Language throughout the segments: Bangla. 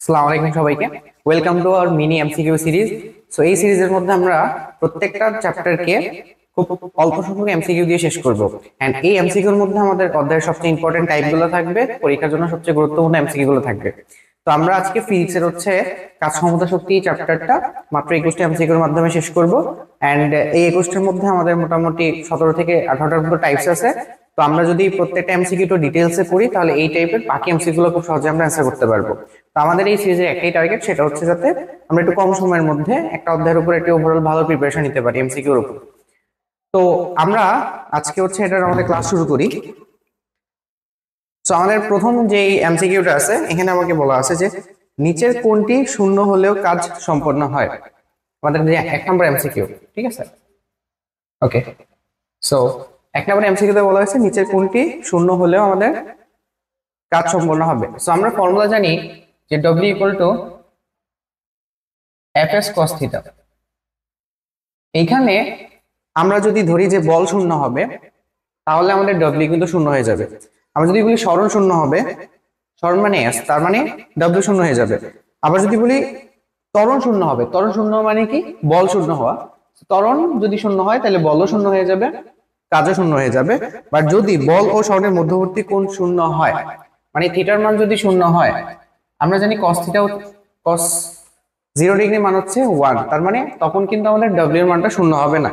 আসসালামু আলাইকুম সবাইকে। Welcome to our mini MCQ series. So এই সিরিজের মধ্যে আমরা প্রত্যেকটা চ্যাপ্টারকে খুব অল্প সংখ্যক এমসিকিউ দিয়ে শেষ করব। এন্ড এই এমসিকিউর মধ্যে আমাদের অধ্যায়ের সবচেয়ে ইম্পর্টেন্ট টাইপগুলো থাকবে, পরীক্ষার জন্য সবচেয়ে গুরুত্বপূর্ণ এমসিকিউ গুলো থাকবে। তো আমরা আজকে ফিজিক্সের কাজ ক্ষমতা শক্তি চ্যাপ্টারটা মাত্র 21টা এমসিকিউর মাধ্যমে শেষ করব। এন্ড এই 21টার মধ্যে আমাদের মোটামুটি 17 থেকে 18টার মতো টাইপস আছে। তো আমরা যদি প্রত্যেকটা এমসিকিউ একটু ডিটেইলসে করি তাহলে এই টাইপের বাকি এমসিকিউ গুলো খুব সহজে আমরা অ্যান্সার করতে পারবো। তো আমাদের এই সিরিজের একটাই টার্গেট, সেটা হচ্ছে যাতে আমরা একটু কম সময়ের মধ্যে একটা অধ্যায়ের উপর একটি ওভারঅল ভালো প্রিপারেশন নিতে পারি এমসিকিউর উপর। তো আমরা আজকে এটার আমাদের ক্লাস শুরু করি। তো আমাদের প্রথম যে এমসিকিউটা আছে, এখানে আমাকে বলা আছে যে নিচের কোনটি শূন্য হলেও কাজ সম্পন্ন হয়। আমাদের যে 1 নম্বর এমসিকিউ, ঠিক আছে? ওকে, সো 1 নম্বর এমসিকিউতে বলা হয়েছে নিচের কোনটি শূন্য হলেও আমাদের কাজ সম্পন্ন হবে। সো আমরা ফর্মুলা জানি যে W = Fs cos θ। এইখানে আমরা যদি ধরি যে বল শূন্য হবে তাহলে আমাদের W কিন্তু শূন্য হয়ে যাবে। আমরা যদি বলি সরণ শূন্য হবে, সরণ মানে S, তার মানে W শূন্য হয়ে যাবে। আবার যদি বলি ত্বরণ শূন্য হবে, ত্বরণ শূন্য মানে কি? বল শূন্য হওয়া। ত্বরণ যদি শূন্য হয় তাহলে বলও শূন্য হয়ে যাবে, কাজও শূন্য হয়ে যাবে। বাট যদি বল ও সরণের মধ্যবর্তী কোণ শূন্য হয়, মানে থিটার মান যদি শূন্য হয়, আমরা জানি cos θ cos 0 ডিগ্রি মান হচ্ছে 1, তার মানে তখন কিন্তু আমাদের W এর মানটা শূন্য হবে না।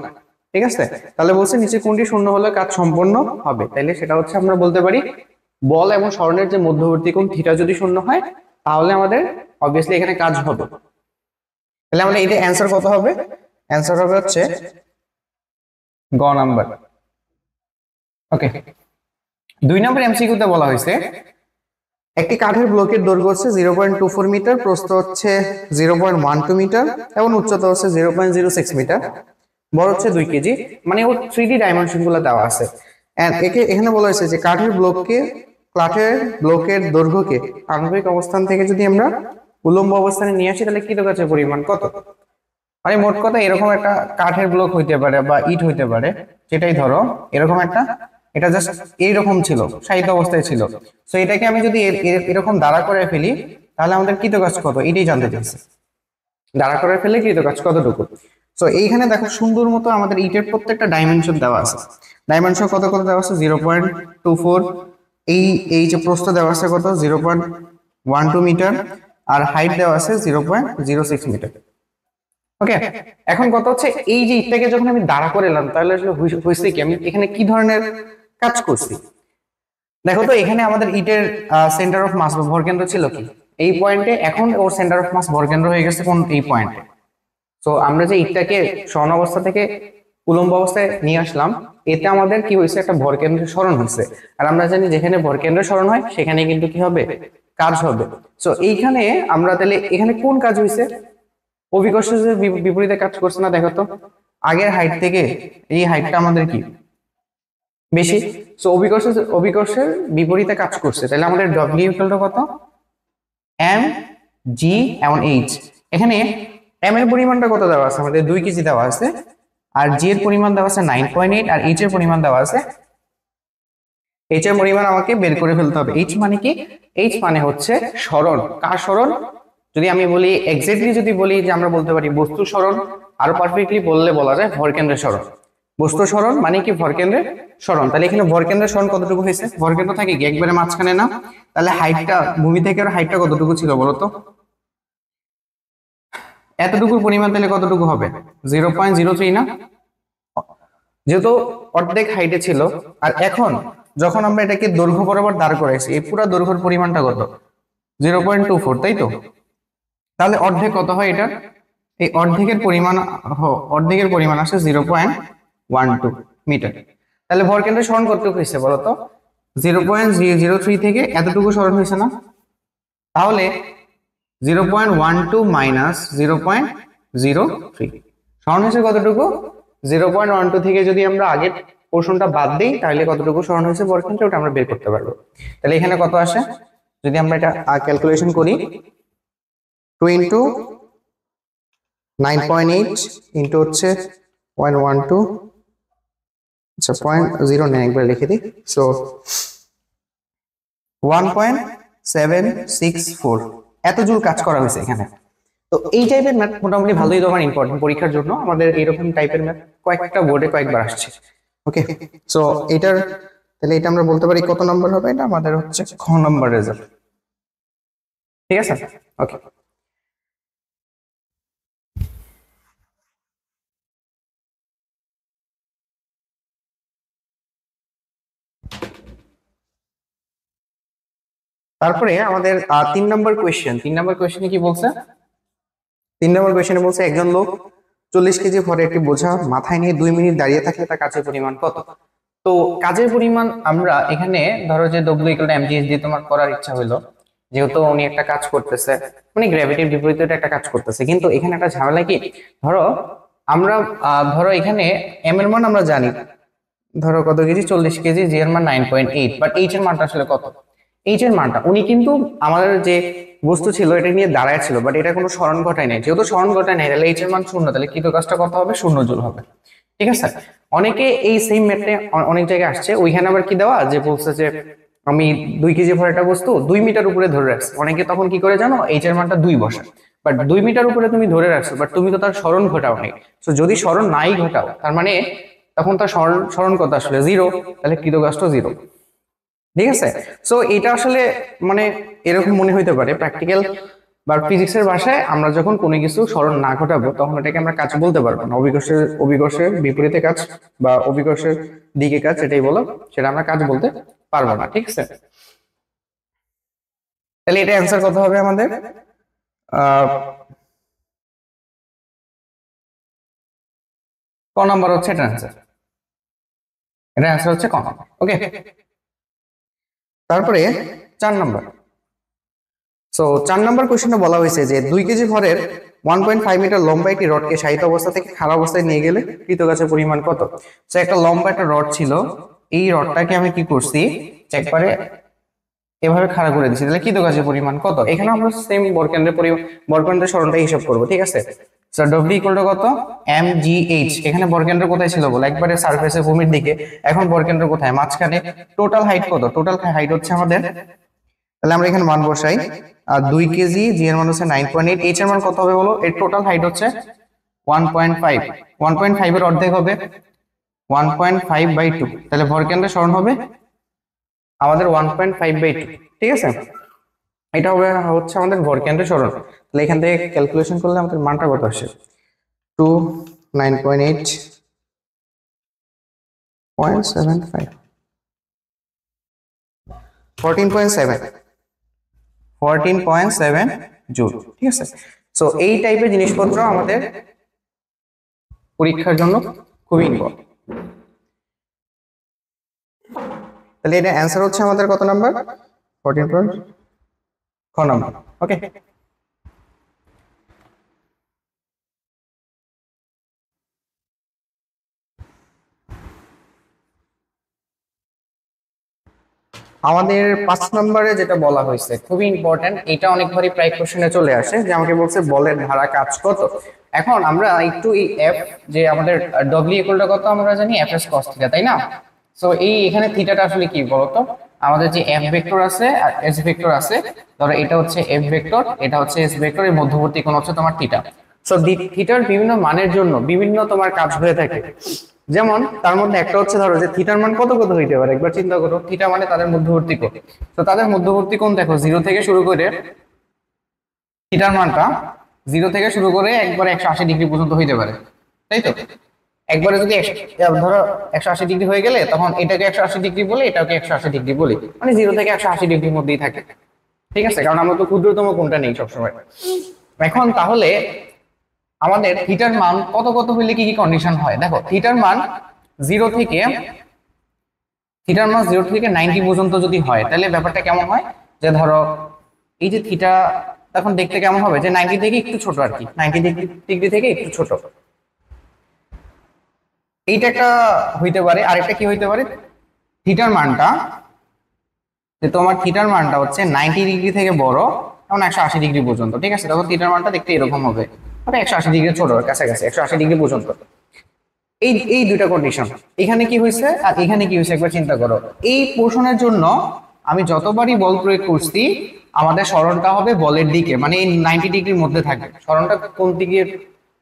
ঠিক আছে? তাহলে বলছে নিচে কোনটি শূন্য হলে কাজ সম্পন্ন হবে, তাইলে সেটা হচ্ছে আমরা বলতে পারি বল এবং সরণের যে মধ্যবর্তী কোণ থিটা যদি শূন্য হয় তাহলে আমাদের অবভিয়াসলি এখানে কাজ হবে। তাহলে আমাদের এটা অ্যান্সার কত হবে? অ্যান্সার হবে হচ্ছে গ নাম্বার। ওকে, 2 নম্বর এমসিকিউতে বলা হয়েছে একটি কাঠের ব্লকের দৈর্ঘ্য হচ্ছে 0.24 মিটার, প্রস্থ হচ্ছে 0.12 মিটার এবং উচ্চতা হচ্ছে 0.06 মিটার, বড় হচ্ছে 2 কেজি। মানে ওর 3D ডাইমেনশন গুলো দেওয়া আছে। এখানে বলা হয়েছে যে কাঠের ব্লকের দৈর্ঘ্যকে আণবিক অবস্থান থেকে যদি আমরা উলম্ব অবস্থানে নিয়ে আসি তাহলে কৃতকাজের পরিমাণ কত। মানে মোট কথা এরকম একটা কাঠের ব্লক হইতে পারে বা ইট হইতে পারে, যেটাই ধরো এরকম একটা, এটা জাস্ট এইরকম ছিল, সাহিত্য অবস্থায় ছিল। তো এটাকে আমি যদি এরকম দাঁড়া করে ফেলি তাহলে আমাদের কৃতকাজ কত, এটাই জানতে চাইছে। দাঁড়া করে ফেলে কৃতকাজ কতটুকু। তো এইখানে দেখো সুন্দর মতো আমাদের ইটের প্রত্যেকটা ডাইমেনশন দেওয়া আছে। ডাইমেনশন কত কত দেওয়া আছে? 0.24। এই যে প্রস্থ দেওয়া আছে কত? 0.12 মিটার। আর হাইট দেওয়া আছে 0.06 মিটার। ওকে, এখন কথা হচ্ছে এই যে ইটটাকে যখন আমি দাঁড়া করে এলাম তাহলে আসলে হয়েছে কি, আমি এখানে কি ধরনের কাজ করছি দেখো তো। এখানে আমাদের ইটের সেন্টার অফ মাস বা ভরকেন্দ্র ছিল কি এই পয়েন্টে, এখন ওর সেন্টার অফ মাস ভরকেন্দ্র হয়ে গেছে কোন? এই পয়েন্টে। তো আমরা যে ইটটাকে সরণ অবস্থা থেকে উলম্ব অবস্থায় নিয়ে আসলাম, এতে আমাদের কি হয়েছে? একটা ভরকেন্দ্রের সরণ হয়েছে। আর আমরা জানি যেখানে ভরকেন্দ্রের সরণ হয় সেখানে কিন্তু কি হবে? কাজ হবে। তো এইখানে আমরা তাহলে এখানে কোন কাজ হয়েছে? অভিকর্ষের বিপরীতে কাজ করছে না? দেখো তো, আগের হাইট থেকে এই হাইটটা আমাদের কি বেশি। সো অভিকর্ষের বিপরীতে কাজ করছে, তাহলে আমাদের ডব্লিউ ইকুয়াল কত? এম জি এবং এইচ। এখানে এম এর পরিমাণটা কত দেওয়া আছে? আমাদের 2 কেজি দেওয়া আছে। আর জি এর পরিমাণ দেওয়া আছে 9.8, আর এইচ এর পরিমাণ দেওয়া আছে, এইচ এর পরিমাণ আমাকে বের করে ফেলতে হবে। এইচ মানে কি? এইচ মানে হচ্ছে সরণ। কার সরণ? যদি আমি বলি এক্স্যাক্টলি, যদি বলি যে আমরা বলতে পারি বস্তু সরণ, আরো পারফেক্টলি বললে বলা যায় ভরকেন্দ্রের সরণ। বস্তু সরণ মানে কি? ভরকেন্দ্রের সরণ। তাহলে এখানে ভরকেন্দ্রের সরণ কতটুকু হয়েছে? ভরকেন্দ্র থাকে কি একবারে মাঝখানে না? তাহলে হাইটটা, ভূমি থেকে আর হাইটটা কতটুকু ছিল বলতো? এতটুকুর পরিমাণ তাহলে কতটুকু হবে? 0.03 না? যেহেতু অর্ধেক হাইটে ছিল। আর এখন যখন আমরা এটাকে দৈর্ঘ্য বরাবর দাঁড় করাইছি, এই পুরো দৈর্ঘ্যের পরিমাণটা কত? 0.24, তাই তো? তাহলে অর্ধেক কত হয় এটা? এই অর্ধেকের পরিমাণ আসে 0.12 মিটার। তাহলে ভরকেন্দ্রের সরণ কতটুকু হয়েছে বলতো? 0.003 থেকে এতটুকু সরণ হয়েছে না? তাহলে 0.12 মাইনাস 0.03 সরণ হয়েছে কতটুকু? 0.12 থেকে যদি আমরা আগের পোর্শনটা বাদ দিই তাহলে কতটুকু সরণ হয়েছে ভরকেন্দ্রে, ওটা আমরা বের করতে পারবো। তাহলে এখানে কত আসে যদি আমরা এটা ক্যালকুলেশন করি? 2 ইন্টু 9.8 ইন্টু হচ্ছে 0.12, আচ্ছা 0.09 একবার লিখে দিই। সো 1.764 এত জুল কাজ করা হয়েছে এখানে। তো এই টাইপের ম্যাথ মোটামুটি ভালোই তোমার ইম্পর্টেন্ট পরীক্ষার জন্য। আমাদের এরকম টাইপের ম্যাথ কয়েকটা বোর্ডে কয়েকবার আসছে। ওকে, সো এটার তাহলে এটা আমরা বলতে পারি কত নম্বর হবে, এটা আমাদের হচ্ছে খ নম্বর রেজাল্ট। ঠিক আছে, ওকে। তারপরে আমাদের 3 নম্বর কোয়েশ্চেন। 3 নম্বর কোয়েশ্চেনে কি বলছে? 3 নম্বর কোয়েশ্চেনে বলছে একজন লোক 40 কেজি ভরে একটি বোঝা মাথায় নিয়ে 2 মিনিট দাঁড়িয়ে থাকলে তার কাজের পরিমাণ কত? তো কাজের পরিমাণ আমরা এখানে ধরো যে ডব্লিউ ইকুয়াল টু এমজিএস দিয়ে তোমার করার ইচ্ছা হলো, যেহেতু উনি একটা কাজ করতেছে, মানে গ্র্যাভিটির বিপরীতে একটা কাজ করতেছে, কিন্তু এখানে একটা ঝামেলা কি, ধরো আমরা ধরো এখানে এম এর মান আমরা জানি, ধরো কত কেজি, 40 কেজি, জি এর মান 9.8, বাট এইচ এর মানটা আসলে কত? এইচ এর মানটা উনি কিন্তু আমাদের যে বস্তু ছিল এটা নিয়ে দাঁড়ায় ছিল, বাট এটা কোনো স্মরণ ঘটায় নাই, যেহেতু স্মরণ ঘটায় নাই তাহলে এইচ এর মান 0, তাহলে কৃত কাজটা কত হবে? 0 জুল হবে। ঠিক আছে, অনেকে এই সেম ম্যাথে অনেক জায়গায় আসছে, ওইখানে আবার কি দেওয়া যে বলছে যে আমি 2 কেজি ভর একটা বস্তু 2 মিটার উপরে ধরে রাখছি, অনেকে তখন কি করে জানো, এইচ এর মানটা 2 বসে, বাট 2 মিটার উপরে তুমি ধরে রাখছো, বাট তুমি তো তার স্মরণ ঘটাও নাই। তো যদি স্মরণ নাই ঘটাও তার মানে তখন তার স্মরণ কত আসলে 0, তাহলে কৃতকাজটা 0। ঠিক আছে, সো এটা আসলে মানে এরকম মনে হইতে পারে প্র্যাকটিক্যাল বা ফিজিক্সের ভাষায় আমরা যখন কোনো কিছু স্মরণ না ঘটাবো তখন এটাকে আমরা কাজ বলতে পারবো না। অভিকর্ষের বিপরীতে কাজ বা অভিকর্ষের দিকে কাজ, এটাই বলো, সেটা আমরা কাজ বলতে পারবো না। ঠিক আছে, তাহলে এটা অ্যান্সার কত হবে আমাদের? ক নাম্বার হচ্ছে এটা অ্যান্সার, এটা অ্যান্সার হচ্ছে ক নাম্বার। ওকে, তারপরে 4 নাম্বার। সো 4 নাম্বার কোশ্চেনে বলা হয়েছে যে 2 কেজি ভরের 1.5 মিটার লম্বা একটি রডকে শায়িত অবস্থা থেকে খাড়া অবস্থায় নিয়ে গেলে কৃতকাজের পরিমাণ কত? সো একটা লম্বা একটা রড ছিল, এই রডটাকে আমি কি করছি, একবারে এভাবে খাড়া করে দিচ্ছি, তাহলে কৃতকাজের পরিমাণ কত? এখানে আমরা সেম বরকেন্দ্রের সরণটা হিসাব করব। ঠিক আছে, সো ডব্লিউ ইকুয়াল টু কত? mgh। এখানে বরকেন্দ্র কোথায় ছিল বলো, একবারে সারফেসের ভূমির দিকে, এখন বরকেন্দ্র কোথায়? মাঝখানে। টোটাল হাইট কত? টোটাল হাইট হচ্ছে আমাদের, তাহলে আমরা এখানে মান বসাই, আর 2 কেজি, জি এর মান হচ্ছে 9.8, এইচ এর মান কত হবে বলো? এর টোটাল হাইট হচ্ছে 1.5, 1.5 এর অর্ধেক হবে 1.5/2, তাহলে ভরকেন্দ্রের সরণ হবে আমাদের 1.5/2। ঠিক আছে, এটা হবে হচ্ছে আমাদের ভরকেন্দ্রের সরণ। তাহলে এখান থেকে ক্যালকুলেশন করলে আমাদের মানটা কত আসে? 2 9.8.75 14.7 জুল। ঠিক আছে, সো এই টাইপের জিনিসপত্র আমাদের পরীক্ষার জন্য খুবই ইম্পর্টেন্ট। তাহলে এটা অ্যান্সার হচ্ছে আমাদের কত নাম্বার? 14 খ নাম্বার। ওকে, আমাদের 5 নম্বরে যেটা বলা হয়েছে খুবই ইম্পর্টেন্ট, এটা অনেকবারই প্রায় কোশ্চেনে চলে আসে, যে আমাকে বলছে বলের ধারা কাজ কত। এখন আমরা একটু এই এফ, যে আমাদের ডব্লিউ ইকুয়ালটা কত আমরা জানি, এফ এস কস থিটা, তাই না? সো এই এখানে থিটাটা আসলে কি বলতো, আমাদের যে এফ ভেক্টর আছে আর এস ভেক্টর আছে, ধরো এটা হচ্ছে এফ ভেক্টর, এটা হচ্ছে এস ভেক্টর, এর মধ্যবর্তী কোণ হচ্ছে তোমার থিটা। সো থিটার বিভিন্ন মানের জন্য বিভিন্ন তোমার কাজ হয়ে থাকে, যেমন তার মধ্যে একটা হচ্ছে ধরো যে থিটার মান কত কত হইতে পারে, একবার চিন্তা করো, থিটা মানে তাদের মধ্যবর্তী কোণ। তো তাদের মধ্যবর্তী কোণ দেখো 0 থেকে শুরু করে থিটার মানটা 0 থেকে শুরু করে একবারে 180 ডিগ্রি পর্যন্ত হইতে পারে, তাই তো? একবারে যদি ধরো 180 ডিগ্রি হয়ে গেলে তখন এটাকে 180 ডিগ্রি বলে, এটাকে 180 ডিগ্রি বলি, মানে 0 থেকে 180 ডিগ্রির মধ্যেই থাকে। ঠিক আছে, কারণ আমরা তো ক্ষুদ্রতম কোণটা নেই সবসময়। এখন তাহলে আমাদের থিটার মান কত কত হইলে কি কি কন্ডিশন হয়, দেখো থিটার মান 0 থেকে 90 পর্যন্ত যদি হয় তাহলে ব্যাপারটা কেমন হয়, যে ধরো এই যে থিটা তখন দেখতে কেমন হবে, যে 90 থেকে একটু ছোট আর কি, 90 ডিগ্রি থেকে একটু ছোট, এইটা একটা হইতে পারে। আরেকটা কি হইতে পারে, থিটার মানটা, যে তোমার থিটার মানটা হচ্ছে 90 ডিগ্রি থেকে বড়, যেমন 180 ডিগ্রি পর্যন্ত। ঠিক আছে, তখন থিটার মানটা দেখতে এরকম হবে, মানে 180 ডিগ্রি ছোট, কাছাকাছি 180 ডিগ্রি পর্যন্ত। এই দুইটা কন্ডিশন, এখানে কি হয়েছে আর এখানে কি হয়েছে একবার চিন্তা করো। এই পোর্শনের জন্য আমি যতবারই বল প্রয়োগ করছি আমাদের সরণটা হবে বলের দিকে, মানে এই 90 ডিগ্রির মধ্যে থাকবে। সরণটা কোন দিকে,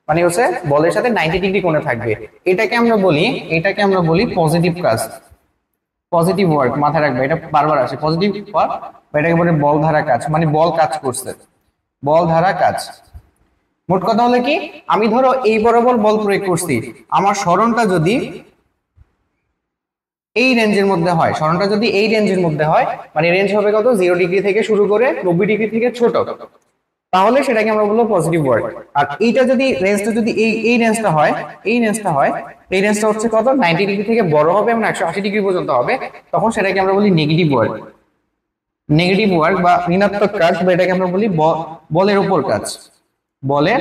মানে হচ্ছে বলের সাথে 90 ডিগ্রি কোণে থাকবে। এটাকে আমরা বলি পজিটিভ কাজ, পজিটিভ ওয়ার্ক। মাথায় রাখবে, এটা বারবার আসে পজিটিভ ওয়ার্ক, বা এটাকে বলে বল ধারা কাজ, মানে বল কাজ করছে, বল ধারা কাজ। মোট কথা হলো কি, আমি ধরো এই বরাবর বল প্রয়োগ করছি, আমার সরণটা যদি এই রেঞ্জের মধ্যে হয়, সরণটা যদি এই রেঞ্জের মধ্যে হয়, মানে রেঞ্জ হবে কত, 0 ডিগ্রি থেকে শুরু করে 90 ডিগ্রি থেকে ছোট, তাহলে সেটাকে আমরা বলবো পজিটিভ ওয়ার্ক। আর এইটা যদি রেঞ্জটা যদি এই রেঞ্জটা হয়, এই রেঞ্জটা হচ্ছে কত, 90 ডিগ্রি থেকে বড় হবে এবং 180 ডিগ্রি পর্যন্ত হবে, তখন সেটাকে আমরা বলি নেগেটিভ ওয়ার্ক। নেগেটিভ ওয়ার্ক বা ঋণাত্মক কাজ, বা এটাকে আমরা বলি বলের উপর কাজ, বলের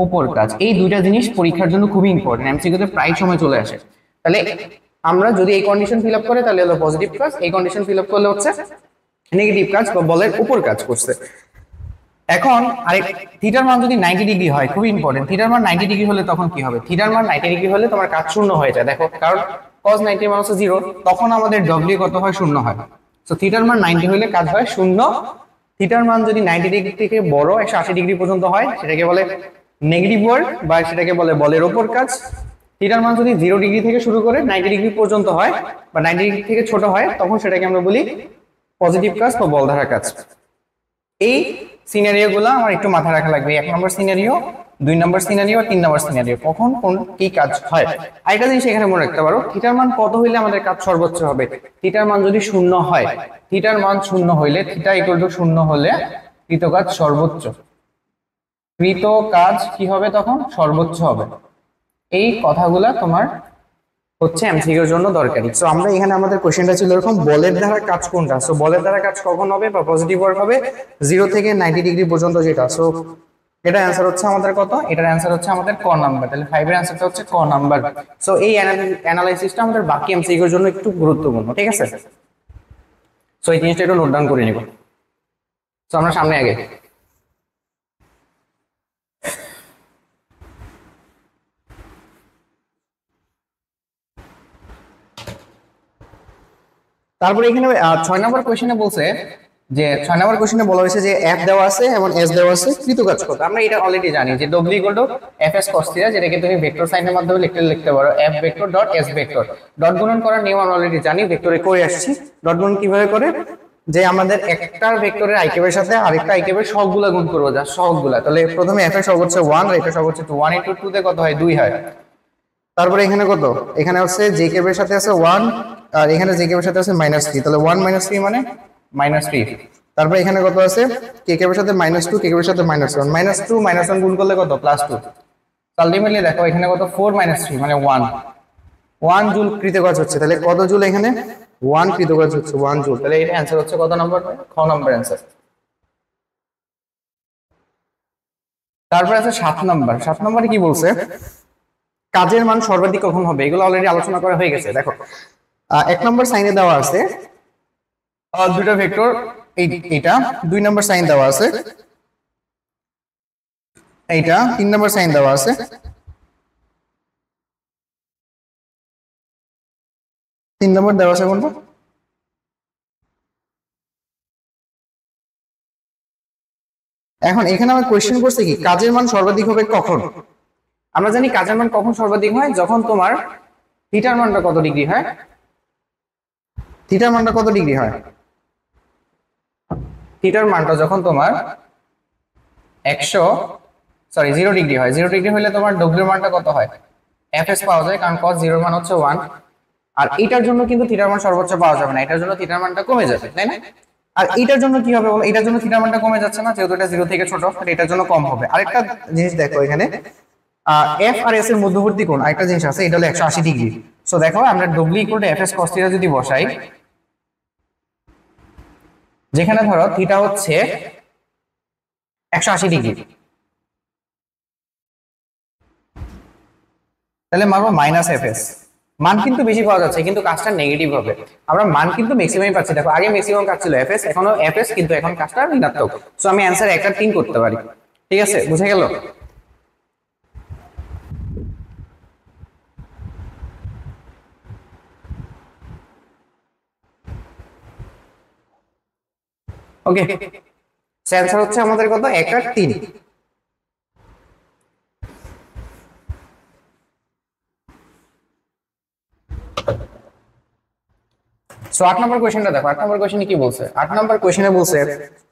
উপর কাজ। এই দুইটা জিনিস পরীক্ষার জন্য খুবই ইম্পর্টেন্ট, এমসিকিউতে প্রায় সময় চলে আসে। তাহলে আমরা যদি এই কন্ডিশন ফিল আপ করে তাহলে হলো পজিটিভ কাজ, এই কন্ডিশন ফিল আপ করলে হচ্ছে নেগেটিভ কাজ বা বলের উপর কাজ করছে। এখন আরেক, থিটার মান যদি 90 ডিগ্রি হয়, খুবই ইম্পর্টেন্ট, থিটার মান 90 ডিগ্রি হলে তখন কি হবে, থিটার মান 90 ডিগ্রি হলে তোমার কাজ শূন্য হয়ে যায়। দেখো, কারণ cos 90 মান হচ্ছে 0, তখন আমাদের ডব্লিউ কত হয়, শূন্য হয়। সো থিটার মান 90 হলে কাজ হয় শূন্য। থিটার মান যদি 90 ডিগ্রি থেকে বড় 180 ডিগ্রি পর্যন্ত হয়, সেটাকে বলে নেগেটিভ ওয়ার্ক, বা সেটাকে বলে বলের উপর কাজ। থিটার মান যদি 0 ডিগ্রি থেকে শুরু করে 90 ডিগ্রি পর্যন্ত হয়, বা 90 ডিগ্রি থেকে ছোট হয়, তখন সেটাকে আমরা বলি পজিটিভ কাজ বা বল ধারা কাজ। এই সিনারিও গুলো আমার একটু মাথায় রাখা লাগবে, 1 নম্বর সিনারিও, 2 নম্বর সিনারিও, 3 নম্বর সিনারিও, কখন কোন কি কাজ হয়। আরেকটা জিনিস এখানে মনে রাখতে পারো, থিটার মান কত হইলে আমাদের কাজ সর্বোচ্চ হবে। থিটার মান যদি শূন্য হয়, থিটার মান শূন্য হইলে, থিটা ইকুয়াল টু শূন্য হলে কৃত কাজ সর্বোচ্চ, কৃত কাজ কি হবে তখন, সর্বোচ্চ হবে। এই কথাগুলা তোমার হচ্ছে এমসিকিউর জন্য দরকারি। সো আমরা এখানে আমাদের কোশ্চেনটা ছিল এরকম, বলের দ্বারা কাজ কোনটা। সো বলের দ্বারা কাজ কখন হবে বা পজিটিভ ওয়ার্ক হবে, 0 থেকে 90 ডিগ্রি পর্যন্ত যেটা। সো এটা অ্যান্সার হচ্ছে আমাদের কত, এটার অ্যান্সার হচ্ছে আমাদের ক নাম্বার। তাহলে 5 এর অ্যান্সারটা হচ্ছে ক নাম্বার। সো এই অ্যানালাইসিসটা আমাদের বাকি এমসিকিউর জন্য একটু গুরুত্বপূর্ণ, ঠিক আছে। সো এই জিনিসটা একটু নোট ডাউন করে নিব। সো আমরা সামনে আগে, তারপরে এখানে 6 নম্বর কোশ্চেনে বলছে যে, 6 নম্বর কোশ্চেনে বলা হয়েছে যে এফ দেওয়া আছে এবং এস দেওয়া আছে, কৃতকাজ কত। আমরা এটা অলরেডি জানি যে W equal to F S cos theta, যেটাকে তুমি ভেক্টর সাইনের মাধ্যমে লিখতে পারো, F vector dot S vector. Dot গুণন করার নিয়ম আমরা অলরেডি জানি, ভেক্টরে করে আসছি। ডট গুণন কিভাবে করে, যে আমাদের একটা ভেক্টরের আইকিউবের সাথে আরেকটা আইকিউবের সবগুলা গুণ করবো, যা সবগুলা। তাহলে প্রথমে এফ এর সহগ হচ্ছে 1, আর এটা সহগ হচ্ছে 2, 1 ইনটু 2 তে কত হয়, 2 হয়। তারপরে এখানে কত, এখানে হচ্ছে জে কেবের সাথে আছে 1, আর এখানে জে কেবের সাথে আছে -3, তাহলে 1 - 3 মানে -3। তারপরে এখানে কত আছে, কে কেবের সাথে -2, কে কেবের সাথে -1, -2 -1 গুণ করলে কত, +2। আলটিমেটলি দেখো এখানে কত, 4 - 3 মানে 1 জুল কৃতকাজ হচ্ছে। তাহলে কত জুল, এখানে 1 কৃতকাজ হচ্ছে, 1 জুল। তাহলে এর অ্যান্সার হচ্ছে কত নাম্বার, খ নাম্বার অ্যান্সার। তারপরে আছে 7 নাম্বার। 7 নম্বরে কি বলছে, কাজের মান সর্বাধিক কখন হবে, এগুলো অলরেডি আলোচনা করা হয়ে গেছে। দেখো 1 নম্বর সাইনে দেওয়া আছে দুটো ভেক্টর, এইটা 2 নম্বর সাইন দেওয়া আছে, এইটা 3 নম্বর সাইন দেওয়া আছে, 3 নম্বর দেওয়া আছে কোনটা, এখন এখানে আমার কোয়েশ্চেন করছে কি, কাজের মান সর্বাধিক হবে কখন। আমরা জানি কাজের মান কখন সর্বাধিক হয়, যখন তোমার থিটার মানটা কত ডিগ্রি হয়, থিটার মানটা কত ডিগ্রি হয়, থিটার মানটা যখন তোমার 0 ডিগ্রি হয়। 0 ডিগ্রি হলে তোমার ডব্লিউ মানটা কত হয়, এফ এস পাওয়া যায়, কারণ cos 0 মান হচ্ছে 1। আর এটার জন্য কিন্তু থিটার মান সর্বোচ্চ পাওয়া যাবে না, এটার জন্য থিটার মানটা কমে যাবে, তাই না। আর এটার জন্য কি হবে বলো, এটার জন্য থিটার মানটা কমে যাচ্ছে না, যেহেতু এটা 0 থেকে ছোট, এটার জন্য কম হবে। আরেকটা জিনিস দেখো এখানে, এফ আর এস এর মধ্যবর্তী কোণ আরেকটা জিনিস আছে, এটা হলো 180 ডিগ্রি। সো দেখো আমরা W equal to F S cos theta যদি বসাই, যেখানে ধরো থিটা হচ্ছে 180 ডিগ্রি, তাহলে মানবো -fs। মান কিন্তু বেশি পাওয়া যাচ্ছে, কিন্তু কাজটা নেগেটিভ হবে। আমরা মান কিন্তু ম্যাক্সিমামই পাচ্ছি, দেখো আগে ম্যাক্সিমাম কাজ ছিল fs, এখনো fs, কিন্তু এখন কাজটা ঋণাত্মক। সো আমি অ্যান্সার 1 আর 3 করতে পারি, ঠিক আছে, বুঝে গেল। ওকে, অ্যান্সার হচ্ছে আমাদের কত, 1 আর 3। সো 8 নম্বর কোশ্চেনটা দেখো, 8 নম্বর কোশ্চেনে কি বলছে? 8 নম্বর কোশ্চেনে বলছে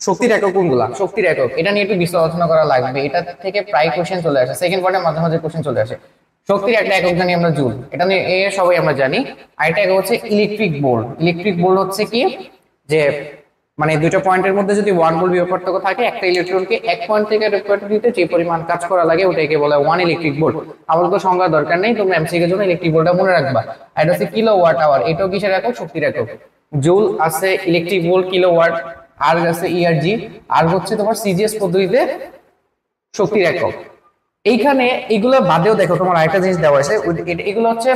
শক্তির একক কোনগুলা, শক্তির একক, এটা নিয়ে একটু বিশ্লেষণ করা লাগবে। এটা থেকে প্রায় কোশ্চেন চলে আসে, সেকেন্ড পার্টে মাঝে মাঝে কোশ্চেন চলে আসে। শক্তির একটা একক জানি আমরা জুল, এটা নিয়ে সবাই আমরা জানি। আর এটা একক হচ্ছে ইলেকট্রিক ভোল্ট। ইলেকট্রিক ভোল্ট হচ্ছে কি, যে মানে দুইটা পয়েন্টের মধ্যে যদি 1 ভোল্ট বিভব পার্থক্য থাকে, একটা ইলেকট্রনকে এক পয়েন্ট থেকে আরেক পয়েন্টে দিতে যে পরিমাণ কাজ করা লাগে ওটাকে বলে 1 ইলেকট্রিক ভোল্ট। আমার তো সংজ্ঞা দরকার নেই, তোমরা এমসিকিউ এর জন্য ইলেকট্রিক ভোল্টটা মনে রাখবা। আর এটা হচ্ছে কিলোওয়াট আওয়ার, এটাও কিসের একক, শক্তির একক। জুল আছে, ইলেকট্রিক ভোল্ট, কিলোওয়াট, আর আছে ইআরজি, আর হচ্ছে তোমার সিজিএস পদ্ধতিতে শক্তির একক। এইখানে এগুলো বাদেও দেখো তোমার আরেকটা জিনিস দেওয়া আছে, এগুলো হচ্ছে,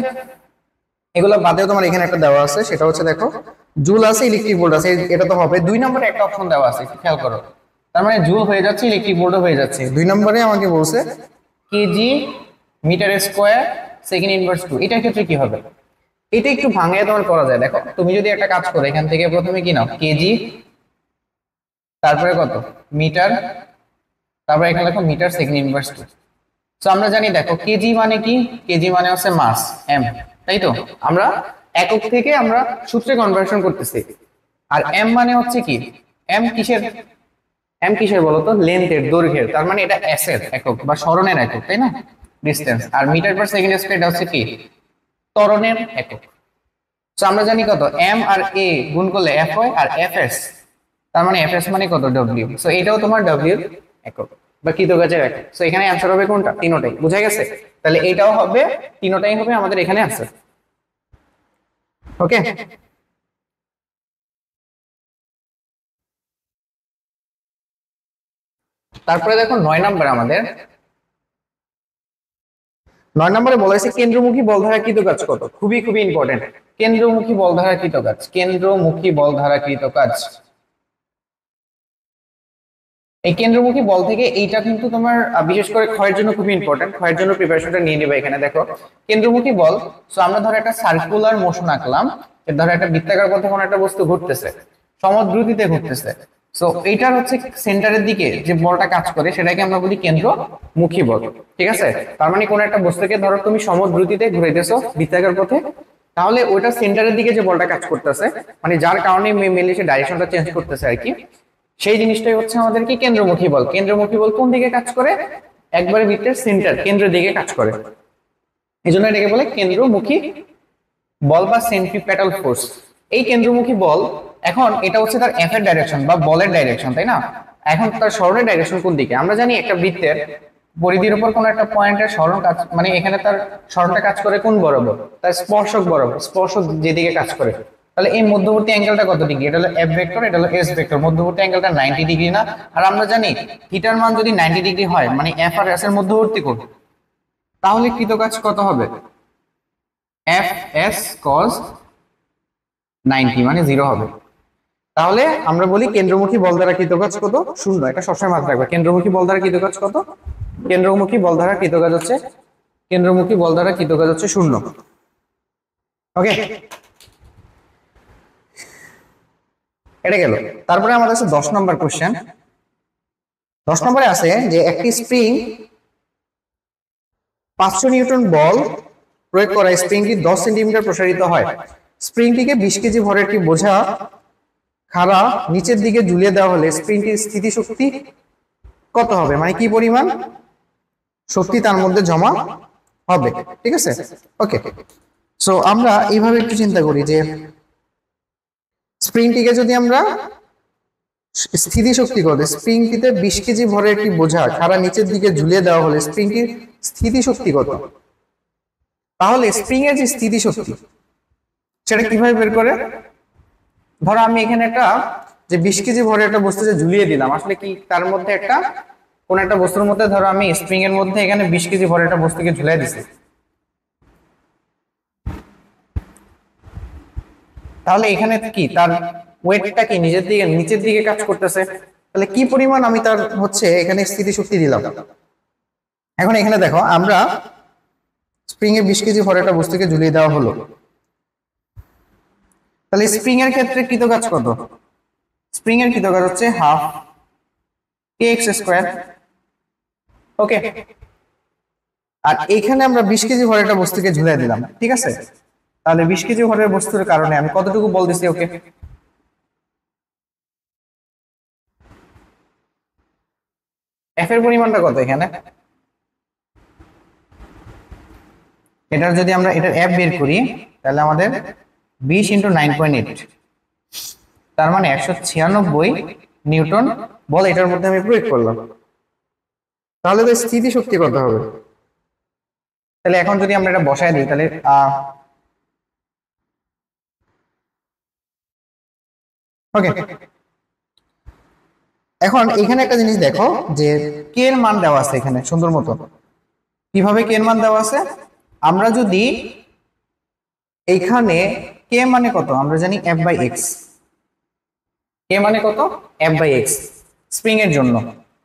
এগুলো বাদেও তোমার এখানে একটা দেওয়া আছে, সেটা হচ্ছে দেখো জুল আছে, ইলেকট্রিক ভোল্ট আছে, এটা তো হবে। 2 নম্বরে একটা অপশন দেওয়া আছে, খেয়াল করো। তার মানে জুল হয়ে যাচ্ছে, ইলেকট্রিক ভোল্টও হয়ে যাচ্ছে। 2 নম্বরে আমাকে বলছে kg metre square second inverse 2, এটার ক্ষেত্রে কি হবে? এটা একটু ভাঙিয়ে তোমার করা যায়। দেখো তুমি যদি একটা কাজ করো, এখান থেকে প্রথমে কি নাও, কেজি, তারপরে কত, মিটার, তারপরে এখানে লেখো মিটার সেকেন্ড ইনভার্স 2। তো আমরা জানি, দেখো কেজি মানে কি, কেজি মানে হচ্ছে মাস, এম, তাই তো? আমরা একক থেকে আমরা সূত্রে কনভার্সন করতেছি। আর এম মানে হচ্ছে কি, এম কিসের, এম কিসের বলতো, লেন্থের, দৈর্ঘ্যের। তার মানে এটা এস এর একক বা সরণের একক, তাই না, ডিসটেন্স। আর মিটার পার সেকেন্ড স্কয়ার এটা হচ্ছে কি, ত্বরণের একক। তো আমরা জানি কত, এম আর এ গুণ করলে এফ হয়, আর এফ এস, তার মানে এফ এস মানে কত, ডব্লিউ। সো এটাও তোমার ডব্লিউ একক বা কৃতকাজের একক। সো এখানে অ্যান্সার হবে কোনটা, তিনটাই। বুঝা গেছে? তাহলে এটাও হবে, তিনটাই হবে আমাদের এখানে অ্যান্সার। ওকে, তারপরে দেখো 9 নম্বর আমাদের, 9 নম্বরে বলা হয়েছে কেন্দ্রমুখী বলধারা কৃত কাজ কত। খুবই খুবই ইম্পর্টেন্ট, কেন্দ্রমুখী বলধারা কৃত কাজ, কেন্দ্রমুখী বলধারা কৃত কাজ। এই কেন্দ্রমুখী বল থেকে এইটা কিন্তু তোমার বিশেষ করে ক্ষয়ের জন্য খুবই ইম্পর্টেন্ট, ক্ষয়ের জন্য প্রিপারেশনটা নিয়ে নেবে। এখানে দেখো কেন্দ্রমুখী বল, সো আমরা ধরো একটা সার্কুলার মোশন আঁকলাম, ধরো একটা বৃত্তাকার পথে কোনো একটা বস্তু ঘুরতেছে, সমদ্রুতিতে ঘুরতেছে। সো এইটার হচ্ছে সেন্টারের দিকে যে বলটা কাজ করে সেটাকে আমরা বলি কেন্দ্রমুখী বল। ঠিক আছে? তার মানে কোনো একটা বস্তুকে ধরো তুমি সমদ্রুতিতে ঘুরাইতেছো বৃত্তাকার পথে, তাহলে ওইটা সেন্টারের দিকে যে বলটা কাজ করতেছে, মানে যার কারণে মেনলি সে ডাইরেকশনটা চেঞ্জ করতেছে আর কি, সেই জিনিসটাই হচ্ছে আমাদের কি, কেন্দ্রমুখী বল। কেন্দ্রমুখী বল কোন দিকে কাজ করে, একবারে বৃত্তের সেন্টার, কেন্দ্রের দিকে কাজ করে। এই জন্য এটাকে বলে কেন্দ্রমুখী বল বা সেন্ট্রিপেটাল ফোর্স। এই কেন্দ্রমুখী বল, এখন এটা হচ্ছে তার এফ এর ডাইরেকশন বা বলের ডাইরেকশন, তাই না? এখন তার সরণের ডাইরেকশন কোন দিকে? আমরা জানি একটা বৃত্তের পরিধির উপর কোন একটা পয়েন্টের সরণ কাজ, মানে এখানে তার সরণটা কাজ করে কোন বরাবর, তার স্পর্শক বরাবর, স্পর্শক যেদিকে কাজ করে। তাহলে এই মধ্যবর্তী অ্যাঙ্গেলটা কত ডিগ্রি? এটা হলো এফ ভেক্টর, এটা হলো এস ভেক্টর। মধ্যবর্তী অ্যাঙ্গেলটা 90 ডিগ্রি না? আর আমরা জানি থিটার মান যদি 90 ডিগ্রি হয়, মানে এফ আর এস এর মধ্যবর্তী কোণ, তাহলে কৃত কাজ কত হবে? এফ এস কস 90 মানে 0 হবে। তাহলে আমরা বলি কেন্দ্রমুখী বল দ্বারা কৃত কাজ কত? 0। এটা সবসময় মাথায় রাখবে, কেন্দ্রমুখী বল দ্বারা কৃত কাজ কত? কেন্দ্রমুখী বল দ্বারা কৃত কাজ হচ্ছে, কেন্দ্রমুখী বল দ্বারা কৃত কাজ হচ্ছে 0। ওকে, এটা গেল। তারপরে আমাদের আছে 10 নম্বর কোশ্চেন। 10 নম্বরে আছে যে একটি স্প্রিং 500 নিউটন বল প্রয়োগ করা স্প্রিংটি 10 সেন্টিমিটার প্রসারিত হয়। স্প্রিংটিকে 20 কেজি ভরের একটি বোঝা খাড়া নিচের দিকে ঝুলিয়ে দেওয়া হলে স্প্রিংটির স্থিতিশক্তি কত হবে? মানে কি পরিমাণ শক্তি তার মধ্যে জমা হবে। ঠিক আছে? ওকে, সো আমরা এইভাবে একটু চিন্তা করি যে স্প্রিংটিকে যদি আমরা স্থিতিশক্তি কত, স্প্রিংটিতে 20 কেজি ভরের একটি বোঝা খাড়া নিচের দিকে ঝুলিয়ে দেওয়া হলে স্প্রিংটির স্থিতিশক্তি কত? তাহলে স্প্রিং এর যে স্থিতিশক্তি সেটা কিভাবে বের করে? ধরো আমি এখানে একটা যে 20 কেজি ভরের একটা বস্তু যে ঝুলিয়ে দিলাম, আসলে কি তার মধ্যে একটা কোন একটা বস্তুর মধ্যে ধরো আমি স্প্রিং এর মধ্যে এখানে 20 কেজি ভরের একটা বস্তুকে ঝুলিয়ে দিছি, তাহলে এখানে কি তার ওয়েটটা কি নিচের দিকে কাজ করতেছে। তাহলে কি পরিমাণ আমি তার হচ্ছে এখানে স্থিতিশক্তি দিলাম। এখন এখানে দেখো আমরা স্প্রিং এ 20 কেজি ভরের একটা বস্তুকে ঝুলিয়ে দেওয়া হলো, তাহলে স্প্রিং এর ক্ষেত্রে কৃত কাজ কত? স্প্রিং এর কি দরকার হচ্ছে হাফ kx স্কয়ার। ওকে, আর এখানে আমরা 20 কেজি ভরের একটা বস্তুকে ঝুলাই দিলাম, ঠিক আছে? তাহলে 20 কেজি ভরের বস্তুর কারণে আমি কতটুকু বল দিছি? ওকে, এফ এর পরিমাণটা কত এখানে? এটার যদি আমরা এটার এফ বের করি তাহলে আমাদের 20 ইন্টু 9.8, তার মানে 196 নিউটন বল এটার মধ্যে আমি প্রয়োগ করলাম। তাহলে তো স্থিতি শক্তি কত হবে? তাহলে এখন যদি আমরা এটা বসায় দিই তাহলে ওকে, এখন এখানে একটা জিনিস দেখো যে কে এর মান দেওয়া আছে এখানে সুন্দর মতো। কিভাবে কে এর মান দেওয়া আছে? আমরা যদি এইখানে কে মানে কত আমরা জানি এফ বাই এক্স, কে মানে কত এফ বাই এক্স স্প্রিং এর জন্য,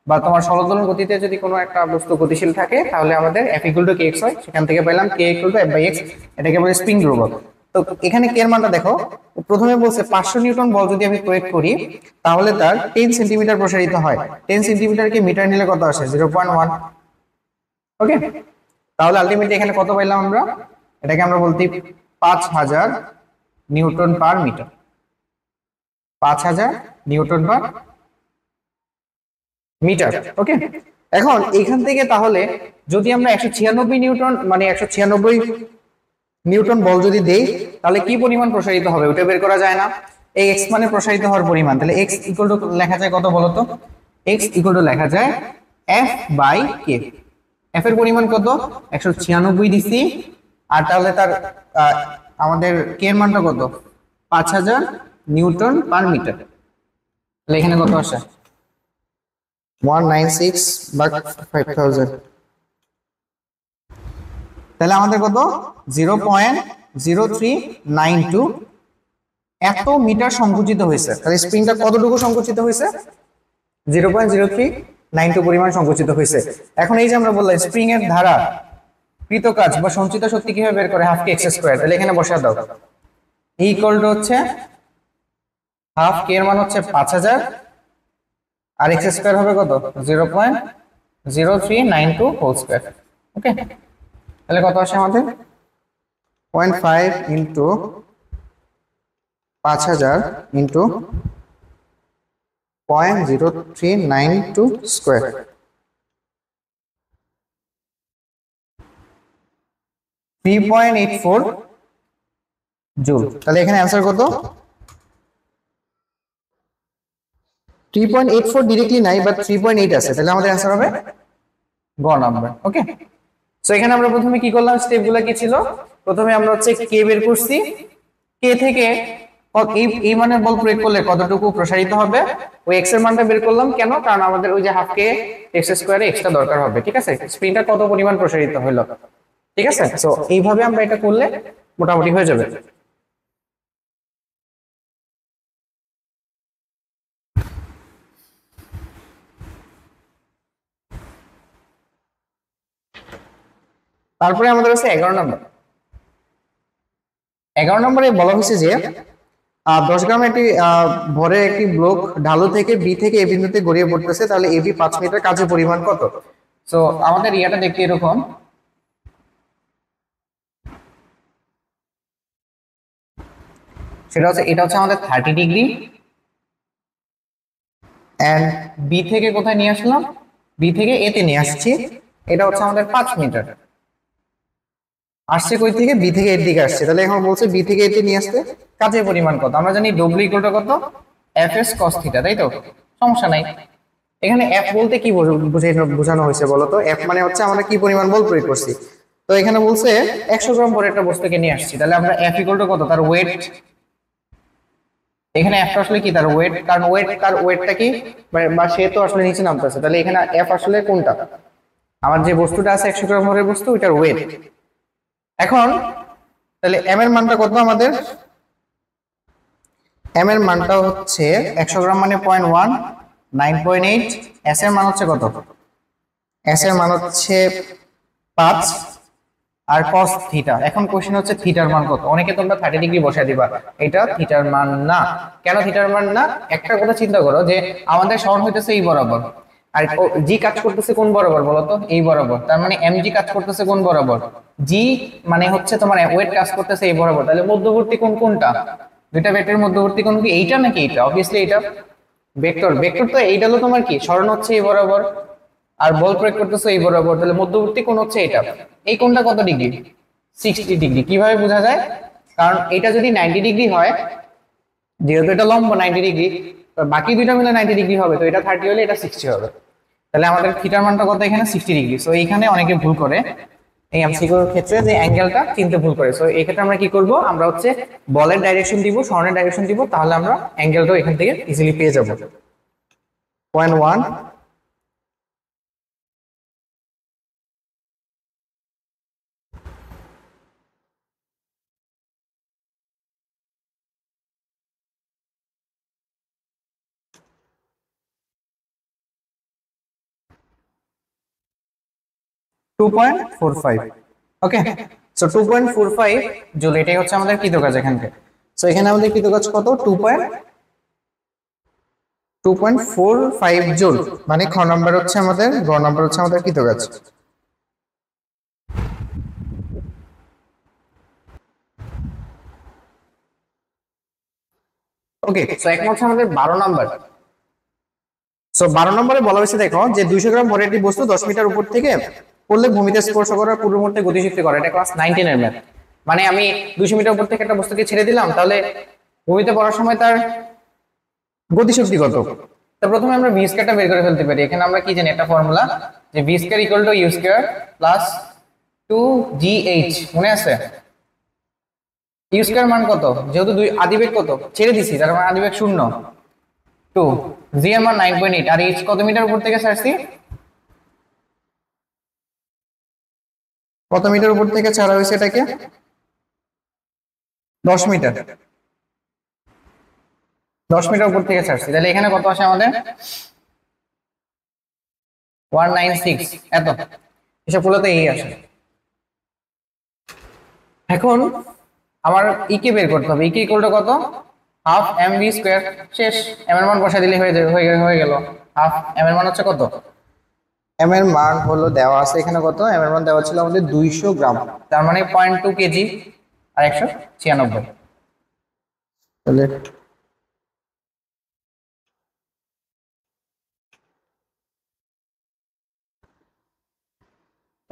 বা তোমার সরলদোলন গতিতে যদি কোনো একটা বস্তু গতিশীল থাকে তাহলে আমাদের F equal to K X হয়, সেখান থেকে পেলাম K equal to F by X, এটাকে বলে স্প্রিং ধ্রুবক। তো এখানে কে এর মানটা দেখো, প্রথমে বলছে 500 নিউটন বল যদি আমি প্রয়োগ করি তাহলে তার 10 সেন্টিমিটার প্রসারিত হয়। 10 সেন্টিমিটারকে মিটার নিলে কত আসে? 0.1। ওকে, তাহলে আলটিমেটলি এখানে কত পাইলাম আমরা? এটাকে আমরা বলতে 5000 newton per metre, 5000 newton per metre. Okay, এখন এখান থেকে তাহলে যদি আমরা 196 নিউটন মানে 196 নিউটন বল যদি দেই তাহলে কি পরিমাণ প্রসারিত হবে ওটা বের করা যায় না? এই এক্স মানে প্রসারিত হওয়ার পরিমাণ, তাহলে এক্স ইকুয়াল টু লেখা যায় কত বলতো? এক্স ইকুয়াল টু লেখা যায় এফ বাই কে। এফ এর পরিমাণ কত? 196 দিছি, আর তাহলে তার আমাদের কে এর মানটা কত? 5000 নিউটন পার মিটার। তাহলে এখানে কত আসে? 196 ভাগ 5000, তাহলে আমাদের কত? 0.0392 এত মিটার সংকুচিত হয়েছে। তাহলে স্প্রিংটা কতটুকু সংকুচিত হয়েছে? 0.0392 পরিমাণ সংকুচিত হয়েছে। এখন এই যে আমরা বললাম স্প্রিং এর দ্বারা কৃত কাজ বা সঞ্চিত শক্তি কিভাবে বের করে? Half K X square. তাহলে এখানে বসা দাও, ইকুয়াল টু হচ্ছে হাফ কে এর মান হচ্ছে 5000 আর এক্স স্কয়ার হবে কত? 0.0392 হোল স্কয়ার। ওকে, তাহলে কত আসে আমাদের? 0.5 ইন্টু 5000 ইন্টু 0.0392 স্কয়ার, 3.84 জুল। তাহলে এখানে অ্যান্সার কত? 3.84 ডিরেক্টলি নাই, বাট 3.8 আছে। তাহলে আমাদের অ্যান্সার হবে গ নাম্বার। ওকে, সো এখানে আমরা প্রথমে কি করলাম? স্টেপগুলো কি ছিল? প্রথমে আমরা হচ্ছে কে বের করছি, কে থেকে এই মানের বল প্রয়োগ করলে কতটুকু প্রসারিত হবে ওই এক্স এর মানটা বের করলাম। কেন? কারণ আমাদের ওই যে হাফ কে এক্স স্কয়ারে এক্সটা দরকার হবে, ঠিক আছে? স্প্রিংটা কত পরিমাণ প্রসারিত হলো, ঠিক আছে? সো এইভাবে আমরা এটা করলে মোটামুটি হয়ে যাবে। তারপরে আমাদের আছে 11 নম্বর। 11 নম্বরে বলা হয়েছে যে 10 গ্রাম একটি ভরে একটি ব্লক ঢালু থেকে বি থেকে এ বিন্দুতে গড়িয়ে পড়তেছে, তাহলে এবি 5 মিটার, কাজের পরিমাণ কত? সো আমাদের ইয়াটা দেখতে এরকম, সেটা হচ্ছে এটা হচ্ছে আমাদের 30 ডিগ্রি, এন্ড বি থেকে কোথায় নিয়ে আসলাম? বি থেকে এ তে নিয়ে আসছি। এটা হচ্ছে আমাদের 5 মিটার, আসছে কই থেকে? বি থেকে এর দিকে আসছে। তাহলে এখন বলছে বি থেকে এতে নিয়ে আসতে কাজের পরিমাণ কত? আমরা জানি ডব্লিউ ইকুয়াল টু কত? এফ এস কস থিটা, তাই তো? সমস্যা নাই। এখানে এফ বলতে কি বোঝানো হয়েছে বলো তো? এফ মানে হচ্ছে আমরা কি পরিমাণ বল প্রয়োগ করছি। তো এখানে বলছে 100 গ্রাম ভরের একটা বস্তুকে নিয়ে আসছি, তাহলে আমরা এফ ইকুয়াল টু কত? তার ওয়েট। এখানে এফ আসলে কি? তার ওয়েট, কারণ তার ওয়েটটা কি, বা সে তো আসলে নিচে নামতেছে, তাহলে এখানে এফ আসলে কোনটা? আমার যে বস্তুটা আছে 100 গ্রাম ভরের বস্তু, ওইটার ওয়েট। এখন তাহলে এম এর মানটা কত আমাদের? এম এর মানটা হচ্ছে 100 গ্রাম মানে 0.1, 9.8। এস এর মান হচ্ছে কত? এস এর মান হচ্ছে 5, আর cos থিটা। এখন কোশ্চেন হচ্ছে থিটার মান কত। অনেকে তোমরা 30 ডিগ্রি বসায় দিবা, এটা থিটার মান না। কেন থিটার মান না? একটা কথা চিন্তা করো যে আমাদের সরণ হইতেছে এই বরাবর, আর জি কাজ করতেছে কোন বরাবর বলো তো? এই বরাবর। তার মানে এম জি কাজ করতেছে কোন বরাবর? জি মানে হচ্ছে তোমার ওয়েট কাজ করতেছে এই বরাবর। তাহলে মধ্যবর্তী কোণ কোনটা? দুইটা ভেক্টরের মধ্যবর্তী কোণ কি এইটা নাকি এইটা? অবভিয়াসলি এইটা। ভেক্টর ভেক্টর তো এইটা হলো তোমার কি সরণ হচ্ছে এই বরাবর, আর বল প্রয়োগ করতেছে এই বরাবর, তাহলে মধ্যবর্তী কোণ হচ্ছে এটা। এই কোণটা কত ডিগ্রি? 60 ডিগ্রি। কিভাবে বোঝা যায়? কারণ এটা যদি 90 ডিগ্রি হয়, যেহেতু এটা লম্ব 90 ডিগ্রি, বাকি দুইটা মিলে 90 ডিগ্রি হবে, তো এটা 30 হলে এটা 60 হবে। তাহলে আমাদের থিটার মানটা কত এখানে? 60 ডিগ্রি। সো এইখানে অনেকে ভুল করে এই এমসিকিউর ক্ষেত্রে যে অ্যাঙ্গেলটা চিনতে ভুল করে। সো এই ক্ষেত্রে আমরা কি করব? আমরা হচ্ছে বলের ডাইরেকশন দিব, সরণের ডাইরেকশন দিব, তাহলে আমরা অ্যাঙ্গেলটাও এখান থেকে ইজিলি পেয়ে যাব। পয়েন্ট 1 2.45। ওকে, সো 2.45 জুল, এটাই হচ্ছে আমাদের কৃতকাজ এখানে। সো এখানে আমাদের কৃতকাজ কত? 2.45 জুল, মানে খ নাম্বার হচ্ছে আমাদের, গ নাম্বার হচ্ছে আমাদের কৃতকাজ। ওকে, সো এখন হচ্ছে আমাদের 12 নাম্বার। সো 12 নম্বরে বলা হয়েছে দেখো যে 200 গ্রাম ভরের একটি বস্তু 10 মিটার উপর থেকে পড়লে ভূমিতে স্পর্শ করার পূর্ব মুহূর্তে গতিশক্তি করে। এটা ক্লাস 19 এর ম্যাথ। মানে আমি 200 মিটার উপর থেকে একটা বস্তুকে ছেড়ে দিলাম, তাহলে ভূমিতে পড়ার সময় তার গতিশক্তি কত? তো প্রথমে আমরা ভি স্কয়ারটা বের করে ফেলতে পারি। এখানে আমরা কি জানি একটা ফর্মুলা, যে v square equal to u square plus 2gh, মনে আছে? ইউ স্কয়ার মান কত? যেহেতু দুই আদিবেগ কত ছেড়ে দিছি, তার মানে আদিবেগ 0, 2, জি এর মান 9.8, আর এইচ কত মিটার উপর থেকে ছাড়ছি? কত মিটার উপর থেকে ছাড়া হয়েছে এটাকে? 10 মিটার। 10 মিটার উপর থেকে ছাড়ছি, তাহলে এখানে কত আসে আমাদের? 196। এত এসব গুলোতে এই আসে। এখন আমার কে বের করতে হবে। কে ইকুয়াল টু কত? Half m v square. শেষ। এম এর মান বসা দিলে হয়ে যাবে, হয়ে গেল। হাফ এম এর মান হচ্ছে কত? এম এর মান হলো দেওয়া আছে এখানে কত? এম এর মান দেওয়া ছিল আমাদের 200 গ্রাম, তার মানে 0.2 কেজি আর 196। তাহলে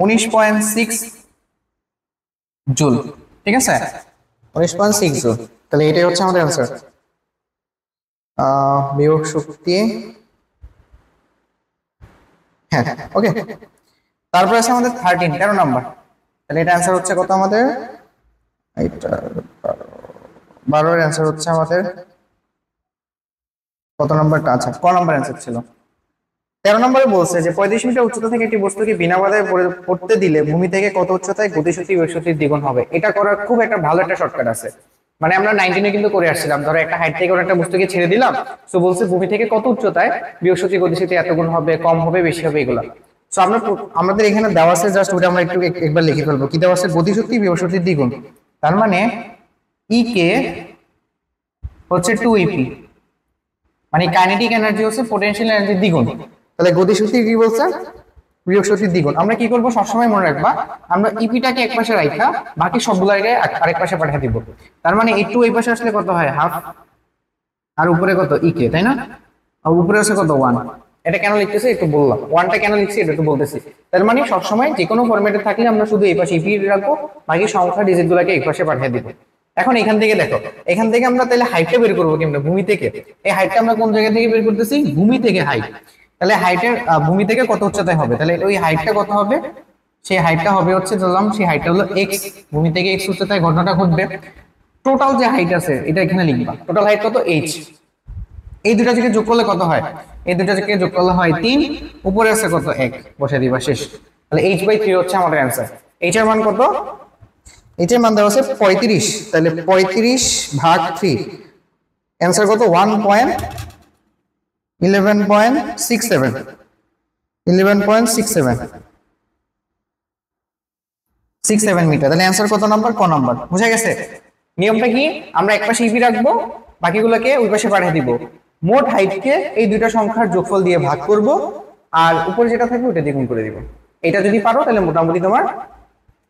19.6 জুল। ঠিক আছে, 19.6 জুল। তাহলে এটাই হচ্ছে আমাদের অ্যান্সার। বিয়োগ শক্তি, হ্যাঁ ওকে। তারপর আছে আমাদের 13 নাম্বার। তাহলে এটা অ্যান্সার হচ্ছে কত আমাদের? এটা 12 এর অ্যান্সার হচ্ছে আমাদের কত নাম্বারটা? আচ্ছা, ক নাম্বার অ্যান্সার ছিল। 13 নম্বরে বলছে যে 35 মিটার উচ্চতা থেকে একটি বস্তুকে বিনা বাধায় পড়তে দিলে ভূমি থেকে কত উচ্চতায় গতিশক্তি বেগশক্তির দ্বিগুণ হবে। এটা করার খুব একটা ভালো একটা শর্টকাট আছে। মানে আমরা 19 এ কিন্তু করে আসছিলাম, ধরো একটা হাইট থেকে একটা বস্তুকে ছেড়ে দিলাম, সো বলছে ভূমি থেকে কত উচ্চতায় বিয়োগশক্তি গতিশক্তি এত গুণ হবে, কম হবে, বেশি হবে, এগুলা। সো আমরা আমাদের এখানে দেওয়া আছে, জাস্ট ওটা আমরা একটু একবার লিখে ফেলবো। কি দেওয়া আছে? গতিশক্তি বিয়োগশক্তির দ্বিগুণ। তার মানে ই কে হচ্ছে 2 ep, মানে কাইনেটিক এনার্জি হচ্ছে পটেনশিয়াল এনার্জির দ্বিগুণ। তাহলে গতিশক্তি কি বলছে? বিয়োগ শক্তির দ্বিগুণ। আমরা কি করব? সবসময় মনে রাখবা, আমরা ইপিটাকে এক পাশে রাখা বাকি সবগুলোকে আরেক পাশে পাঠিয়ে দিব। তার মানে একটু এই পাশে আসলে কত হয়? হাফ, আর উপরে কত? কে, তাই না? আর উপরে আছে কত? 1। এটা কেন লিখতেছি একটু বললাম, 1টা কেন লিখছি এটা একটু বলতেছি। তার মানে সবসময় যে কোনো ফরম্যাটে থাকলে আমরা শুধু এই পাশে ইপি রাখবো, বাকি সংখ্যা ডিজিট গুলাকে এই পাশে পাঠিয়ে দিব। এখন এখান থেকে দেখো, এখান থেকে আমরা তাহলে হাইটটা বের করবো কেমনে? ভূমি থেকে। এই হাইটটা আমরা কোন জায়গা থেকে বের করতেছি? ভূমি থেকে হাইট। তাহলে হাইটের ভূমি থেকে কত উচ্চতায় হবে? তাহলে ওই হাইটটা কত হবে? সেই হাইটটা হবে হচ্ছে, ধরলাম সেই হাইটটা হলো এক্স, ভূমি থেকে এক্স উচ্চতায় ঘটনাটা ঘটবে। টোটাল যে হাইট আছে এটা এখানে লিখবা। টোটাল হাইট কত? এইচ। এই দুটা থেকে যোগ করলে কত হয়? এই দুটা থেকে যোগ করলে হয় 3, উপরে আছে কত? 1, বসে দিবা, শেষ। তাহলে h/3 হচ্ছে আমাদের অ্যান্সার। h এর মান কত? h এর মান দেওয়া আছে 35, তাহলে 35 ভাগ 3, অ্যান্সার কত? 11.67, 6-7 মিটার। তাহলে অ্যান্সার কত নাম্বার? ক নাম্বার। বুঝা গেছে? নিয়মটা কি? আমরা এক পাশে ইপি রাখবো, বাকিগুলোকে ওই পাশে পাঠিয়ে দিব। মোট হাইটকে এই দুইটা সংখ্যার যোগফল দিয়ে ভাগ করব, আর উপরে যেটা থাকবে ওটা দ্বিগুণ করে দিব। এটা যদি পারো তাহলে মোটামুটি তোমার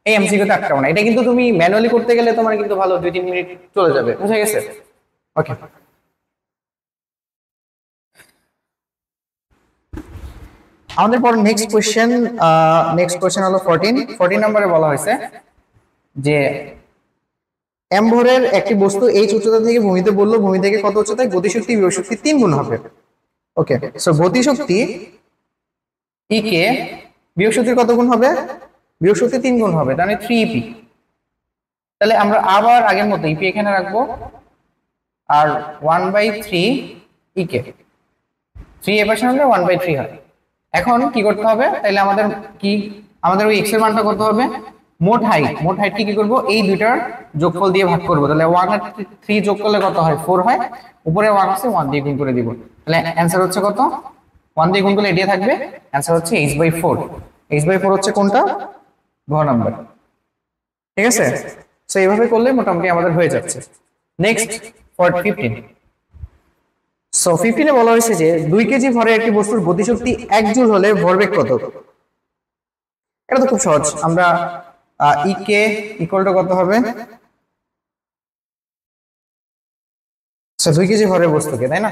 এই এমসিকিউতে আটকাও না। এটা কিন্তু তুমি ম্যানুয়ালি করতে গেলে তোমার কিন্তু ভালো 2-3 মিনিট চলে যাবে। বুঝা গেছে? ওকে, আমাদের পর নেক্সট কোশ্চেন হলো 14 নম্বরে বলা হয়েছে যে এম ভরের একটি বস্তু এইচ উচ্চতা থেকে ভূমিতে পড়লো, ভূমি থেকে কত উচ্চতায়? গতিশক্তি বিভব শক্তি 3 গুণ হবে। ওকে, সো গতিশক্তি ই কে বিভব শক্তির কত গুণ হবে? বিভব শক্তি 3 গুণ হবে, তাহলে 3 ep। তাহলে আমরা আবার আগের মতো ইপি এখানে রাখবো, আর 1/3 ই কে, 3 এর পাশে হলে 1/3 হয়। এখন কি করতে হবে? তাহলে আমাদের ওই এক্স এর মানটা কত হবে? মোট হাইট কি করব? এই দুইটার যোগফল দিয়ে ভাগ করব। তাহলে 1 আর 3 যোগ করলে কত হয়? 4 হয়। উপরে 1 আছে, 1 দিয়ে গুণ করে দিব। তাহলে অ্যানসার হচ্ছে কত? 1 দিয়ে গুণ করলে এটাই থাকবে। অ্যানসার হচ্ছে h/4। h/4 হচ্ছে কোনটা? ঘ নাম্বার। ঠিক আছে? সো এইভাবে করলে মোটামুটি আমাদের হয়ে যাচ্ছে। নেক্সট 15। সো 15 এ বলা হয়েছে যে 2 কেজি ভরের একটি বস্তুর গতিশক্তি 1 জুল হলে ভরবেগ কত? এটা তো খুব সহজ। আমরা ই কে ইকুয়াল টু কত হবে? সো 2 কেজি ভরের বস্তুকে, তাই না?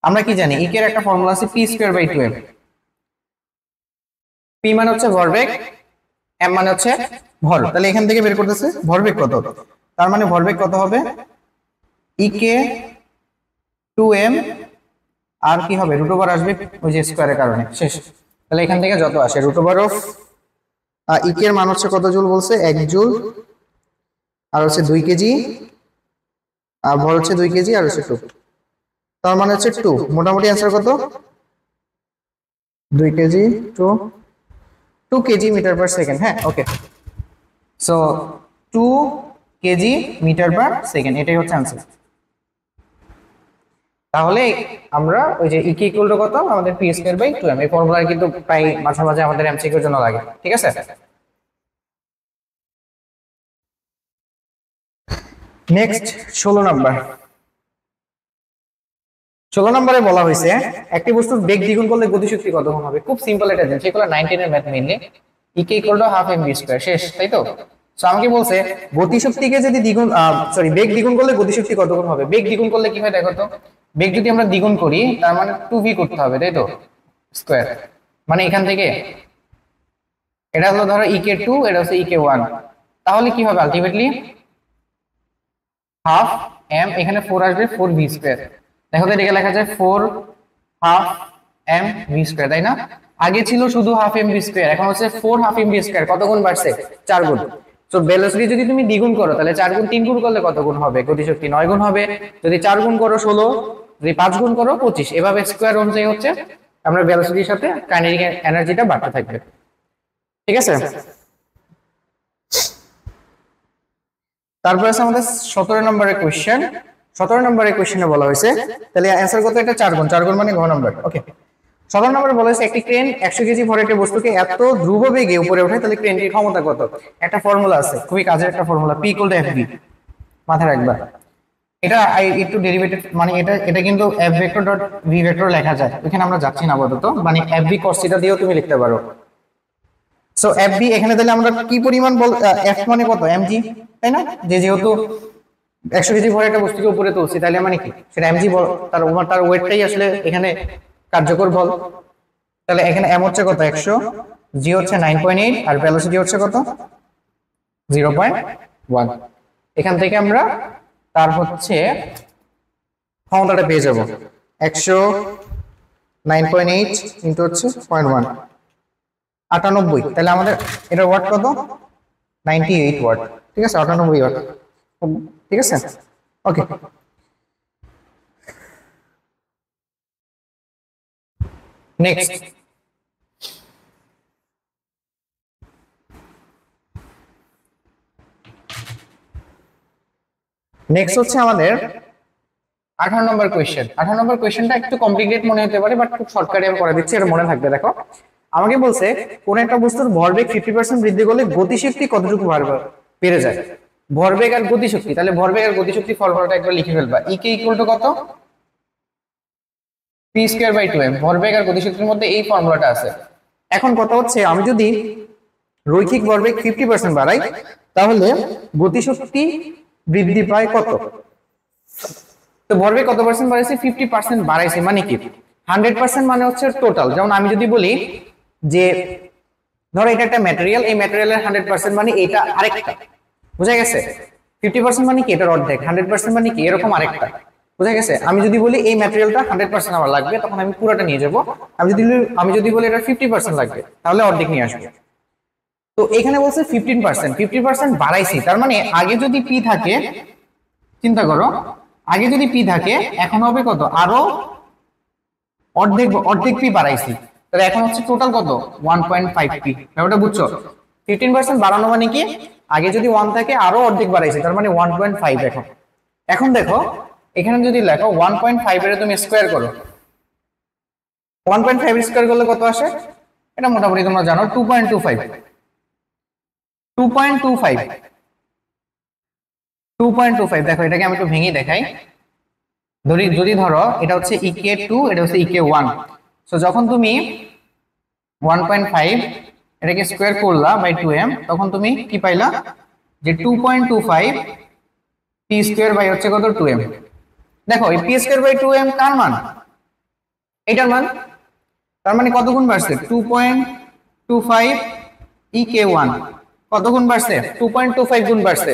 আমরা কি জানি? ই কে এর একটা ফর্মুলা আছে p²/2m। পি মানে হচ্ছে ভরবেগ, এম মানে হচ্ছে ভর। তাহলে এখান থেকে বের করতেছে ভরবেগ কত। তার মানে ভরবেগ কত হবে? ই কে 2m, আর কি হবে? রুট ওভার আসবে ওই যে স্কয়ারের কারণে, শেষ। তাহলে এখান থেকে যত আসে রুট ওভার অফ ই কে এর মান হচ্ছে কত জুল বলছে? 1 জুল, আর হচ্ছে 2 কেজি, আর ভর হচ্ছে 2 কেজি, আর হচ্ছে 2, তার মানে হচ্ছে 2। মোটামুটি অ্যান্সার কত? 2 KG 2 KG metre per second. হ্যাঁ, okay. So 2 KG metre per second, এটাই হচ্ছে অ্যান্সার। তাহলে আমরা ওই যে ইকে ইকুয়াল টু কত? আমাদের p²/2m। এই ফর্মুলা কিন্তু প্রায় মাঝে মাঝে আমাদের এমসিকিউর জন্য লাগে। ঠিক আছে? Next 16 number. 16 নম্বরে বলা হয়েছে একটি বস্তুর বেগ দ্বিগুণ করলে গতিশক্তি কত গুণ হবে? খুব সিম্পল একটা জিনিস, এগুলো 9-10 এর math mainly. E K equal to half mv square, শেষ, তাই তো? সো আমাকে বলছে গতিশক্তিকে যদি দ্বিগুণ বেগ দ্বিগুণ করলে গতিশক্তি কত গুণ হবে? বেগ দ্বিগুণ করলে কি হয় দেখো তো? বেগ যদি আমরা দ্বিগুণ করি তার মানে 2v করতে হবে, তাই তো? স্কয়ার মানে এখান থেকে এটা হলো ধরো ইকে 2, এটা হচ্ছে ইকে 1, তাহলে কি হবে আলটিমেটলি? হাফ m, এখানে 4 আসবে, 4v স্কয়ার। দেখো তো এটাকে লেখা যায় 4 হাফ এম ভি স্কয়ার, তাই না? আগে ছিল শুধু হাফ এম ভি স্কয়ার, এখন হচ্ছে 4 হাফ এম ভি স্কয়ার। কত গুণ বাড়ছে? 4 গুণ। সো ভেলোসিটি যদি তুমি দ্বিগুণ করো তাহলে 4 গুণ, 3 গুণ করলে কত গুণ হবে? গতিশক্তি 9 গুণ হবে। যদি 4 গুণ করো 16, যদি 5 গুণ করো 25। এভাবে স্কয়ার অনুযায়ী হচ্ছে আমরা ভেলোসিটির সাথে কাইনেটিক এনার্জিটা বাড়তে থাকবে। ঠিক আছে? তারপর আছে আমাদের 17 নম্বরের কোশ্চেন। 17 নম্বরের কোশ্চেনে বলা হয়েছে, তাহলে অ্যানসার কত? এটা 4 গুণ, 4 গুণ মানে ঘ নম্বর। ওকে, 17 নম্বরে বলা হয়েছে একটি ক্রেন 100 কেজি ভরের একটি বস্তুকে এত ধ্রুব বেগে উপরে ওঠে, তাহলে ক্রেনটির ক্ষমতা কত? একটা ফর্মুলা আছে, খুবই কাজের একটা formula, P equal to F v. মাথায় রাখবা এটা। একটু ডেরিভেটিভ মানে এটা কিন্তু F vector dot v vector লেখা যায়, এখানে আমরা যাচ্ছি না আপাতত। মানে এফ ভি কস থিটা দিয়েও তুমি লিখতে পারো। সো এফ বি এখানে তাহলে আমরা কি পরিমাণ বল, এফ মানে কত? এমজি, তাই না? যেহেতু 100 কেজি ভরের একটা বস্তুকে উপরে তুলছি, তাহলে মানে কি সেটা এমজি বল, তার ওয়েটটাই আসলে এখানে কার্যকর বল। তাহলে এখানে এম হচ্ছে কত? 100, জি হচ্ছে 9.8, আর ভেলোসিটি হচ্ছে কত? 0.1। এখান থেকে আমরা তার হচ্ছে ক্ষমতাটা পেয়ে যাব। 100 9.8 ইনটু হচ্ছে 0.1, 98। তাহলে আমাদের এটা ওয়াট কত? 98 ওয়াট। ঠিক আছে, 98 ওয়াট। ঠিক আছে, ওকে। নেক্সট হচ্ছে আমাদের 18 নম্বর কোয়েশ্চেন। 18 নম্বর কোয়েশ্চেনটা একটু কমপ্লিকেট মনে হতে পারে, বাট খুব শর্টকাটে আমি করে দিচ্ছি, এটা মনে থাকবে। দেখো, আমাকে বলছে কোন একটা বস্তুর ভরবেগ 50% বৃদ্ধি করলে গতিশক্তি কতটুকু বেড়ে যায়। ভরবেগ আর গতিশক্তি, তাহলে ভরবেগ আর গতিশক্তি ফর্মুলাটা একবার লিখে ফেলবা। ইকে ইকুয়াল টু কত, পি স্কয়ার বাই 2m। ভরবেগ আর গতিশক্তির মধ্যে এই ফর্মুলাটা আছে। এখন কথা হচ্ছে আমি যদি রৈখিক ভরবেগ 50% বাড়াই তাহলে গতিশক্তি বৃদ্ধি পায় কত। তো ভরবেগ কত পার্সেন্ট বাড়াইছে, 50% বাড়াইছে, মানে কি 100% মানে হচ্ছে টোটাল। যেমন আমি যদি বলি যে ধরো এটা একটা ম্যাটেরিয়াল, এই ম্যাটেরিয়ালের 100% মানে এটা আরেকটা, বুঝা গেছে। 50% মানে কি এটার অর্ধেক, 100% মানে কি এরকম আরেকটা, বুঝা গেছে। আমি যদি বলি এই ম্যাটেরিয়ালটা 100% আমার লাগবে, তখন আমি পুরোটা নিয়ে যাব। আমি যদি বলি এটা 50% লাগবে, তাহলে অর্ধেক নিয়ে আসবে। তো এখানে বলছে 50% বাড়াইছি, তার মানে আগে যদি পি থাকে, চিন্তা করো আগে যদি পি থাকে এখন হবে কত, আরো অর্ধেক পি বাড়াইছি, তাহলে এখন হচ্ছে টোটাল কত 1.5 পি। ব্যাপারটা বুঝছো? 15% বাড়ানো মানে কি আগে যদি 1 থাকে আরো অর্ধেক বাড়াইছি, তার মানে 1.5। এখন দেখো এখানে যদি লেখো 1.5 এর তুমি স্কয়ার করো, 1.5 স্কয়ার করলে কত আসে এটা মোটামুটি তোমরা জানো, 2.25। 2.25 দেখো, এটাকে আমি একটু ভেঙে দেখাই। যদি ধরো এটা হচ্ছে ek2, এটা হচ্ছে ek1, সো যখন তুমি 1.5 এটাকে স্কয়ার করলা বাই 2m, তখন তুমি কি পাইলা যে 2.25 পি স্কয়ার বাই হচ্ছে কত 2m। দেখো এই পি স্কয়ার বাই 2m কার মান, এটার মান, তার মানে কত গুণ বাড়ছে 2.25 ek1 কত গুণ বাড়ছে 2.25 গুণ বাড়ছে,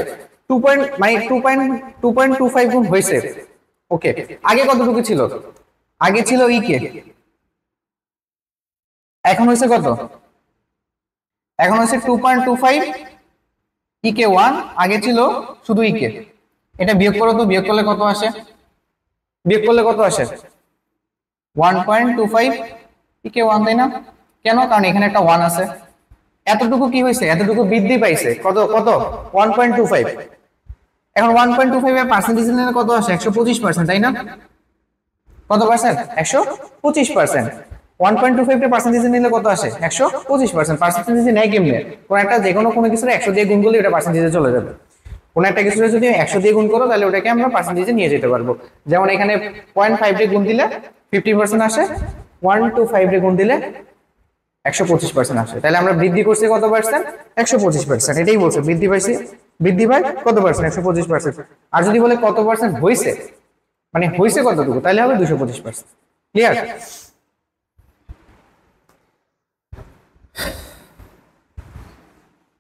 2.25 গুণ হয়েছে। ওকে, আগে কতটুকু ছিল, আগে ছিল ইকে, এখন হয়েছে কত, এখন হচ্ছে 2.25 ek1, আগে ছিল শুধু ইকে। এটা বিয়োগ করো তো, বিয়োগ করলে কত আসে, বিয়োগ করলে কত আসে 1.25 ek1, তাই না? কেন, কারণ এখানে একটা 1 আছে। এতটুকু কি হয়েছে, এতটুকু বৃদ্ধি পাইছে, কত 1.25। এখন 1.25 এর পার্সেন্টেজ নিলে কত আসে 125%, তাই না? কত পার্সেন্ট, 125%। 1.25 এর পার্সেন্টেজ নিলে কত আসে 125%। পার্সেন্টেজ নেয় কেমনে, কোন একটা যেকোনো কোনো কিছু 100 দিয়ে গুণ করলে এটা পার্সেন্টেজে চলে যাবে। কোন একটা কিছু যদি 100 দিয়ে গুণ করো তাহলে ওটাকে আমরা পার্সেন্টেজে নিয়ে যেতে পারবো। যেমন এখানে 0.5 দিয়ে গুণ দিলে 50% আসে, 125 দিয়ে গুণ দিলে 125% আসে। তাহলে আমরা বৃদ্ধি করছি কত পার্সেন্ট, 125%। এটাই বলছে বৃদ্ধি পাইছি, বৃদ্ধি পায় কত পার্সেন্ট, 125%। আর যদি বলে কত পার্সেন্ট হয়েছে, মানে হয়েছে কতটুকু, তাহলে হবে 225%। ক্লিয়ার?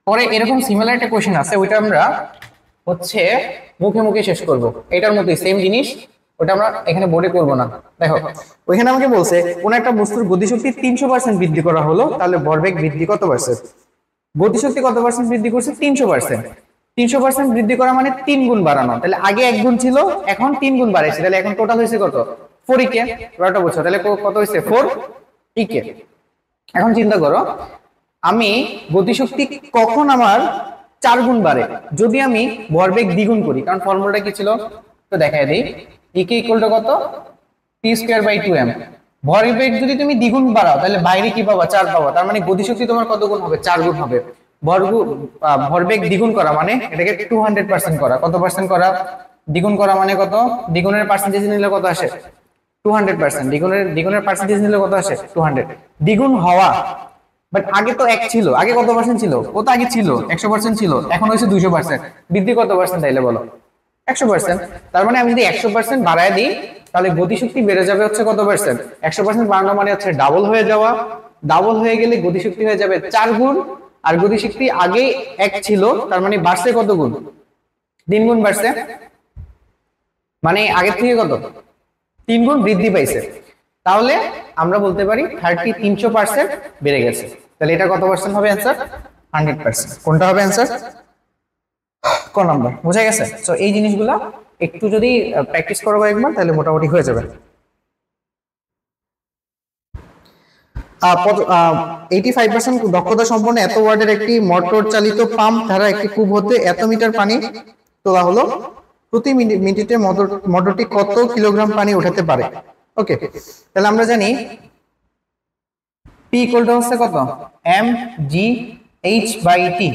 পরে এরকম সিমিলার একটা কোশ্চেন আছে, ওইটা আমরা হচ্ছে মুখে মুখে শেষ করব। এটার মধ্যে সেম জিনিস, ওটা আমরা এখানে বোর্ডে করব না। দেখো ওইখানে আমাকে বলছে কোন একটা বস্তুর গতিশক্তি 300% বৃদ্ধি করা হলো, তাহলে ভরবেগ বৃদ্ধি কত পার্সেন্ট। গতিশক্তি কত পার্সেন্ট বৃদ্ধি করছে, 300%। 300% বৃদ্ধি করা মানে 3 গুণ বাড়ানো, তাহলে আগে 1 গুণ ছিল এখন 3 গুণ বাড়াইছে, তাহলে এখন টোটাল হয়েছে কত 4 ek। এবারটা বুঝছো, তাহলে কত হয়েছে 4 ek। এখন চিন্তা করো আমি গতিশক্তি কখন আমার 4 গুণ বাড়ে, যদি আমি ভরবেগ দ্বিগুণ করি। কারণ ফর্মুলাটা কি ছিল তো দেখাই দেই, ইকে ইকুয়াল টু কত পি স্কয়ার বাই 2m। ভরবেগ যদি তুমি দ্বিগুণ বাড়াও তাহলে বাইরে কি পাবা 4 পাবা, তার মানে গতিশক্তি তোমার কত গুণ হবে 4 গুণ হবে। ভরবেগ দ্বিগুণ করা মানে এটাকে 200% করা, কত পার্সেন্ট করা, দ্বিগুণ করা মানে কত, দ্বিগুণের পার্সেন্টেজ নিলে কত আসে 200%, দ্বিগুণের পার্সেন্টেজ নিলে কত আসে 200। দ্বিগুণ হওয়া, বাট আগে তো 1 ছিল, আগে কত পার্সেন্ট ছিল, ও তো আগে ছিল 100% ছিল, এখন হয়েছে 200%। বৃদ্ধি কত পার্সেন্ট তাইলে বলো 100%। তার মানে আমি যদি 100% বাড়ায় দিই তাহলে গতিশক্তি বেড়ে যাবে হচ্ছে কত পার্সেন্ট, 100% বাড়ানো মানে হচ্ছে ডাবল হয়ে যাওয়া। ডাবল হয়ে গেলে গতিশক্তি হয়ে যাবে 4 গুণ, আর গতিশক্তি আগে 1 ছিল, তার মানে বাড়ছে কত গুণ 3 গুণ বাড়ছে, মানে আগের থেকে কত 3 গুণ বৃদ্ধি পাইছে। তাহলে আমরা বলতে পারি 300% বেড়ে গেছে। তাহলে এটা কত পার্সেন্ট হবে অ্যান্সার, 100%। কোনটা হবে অ্যান্সার, ক নাম্বার, বুঝা গেছে? সো এই জিনিসগুলো একটু যদি প্র্যাকটিস করো একবার তাহলে মোটামুটি হয়ে যাবে। 85% দক্ষতা সম্পন্ন এত ওয়াটের একটি মোটর চালিত পাম্প দ্বারা একটি কূপ হতে এত মিটার পানি তোলা হলো, প্রতি মিনিটে মোটরটি কত কিলোগ্রাম পানি উঠাতে পারে। ওকে, তাহলে আমরা জানি পি ইকুয়াল টু হচ্ছে কত M G H by T.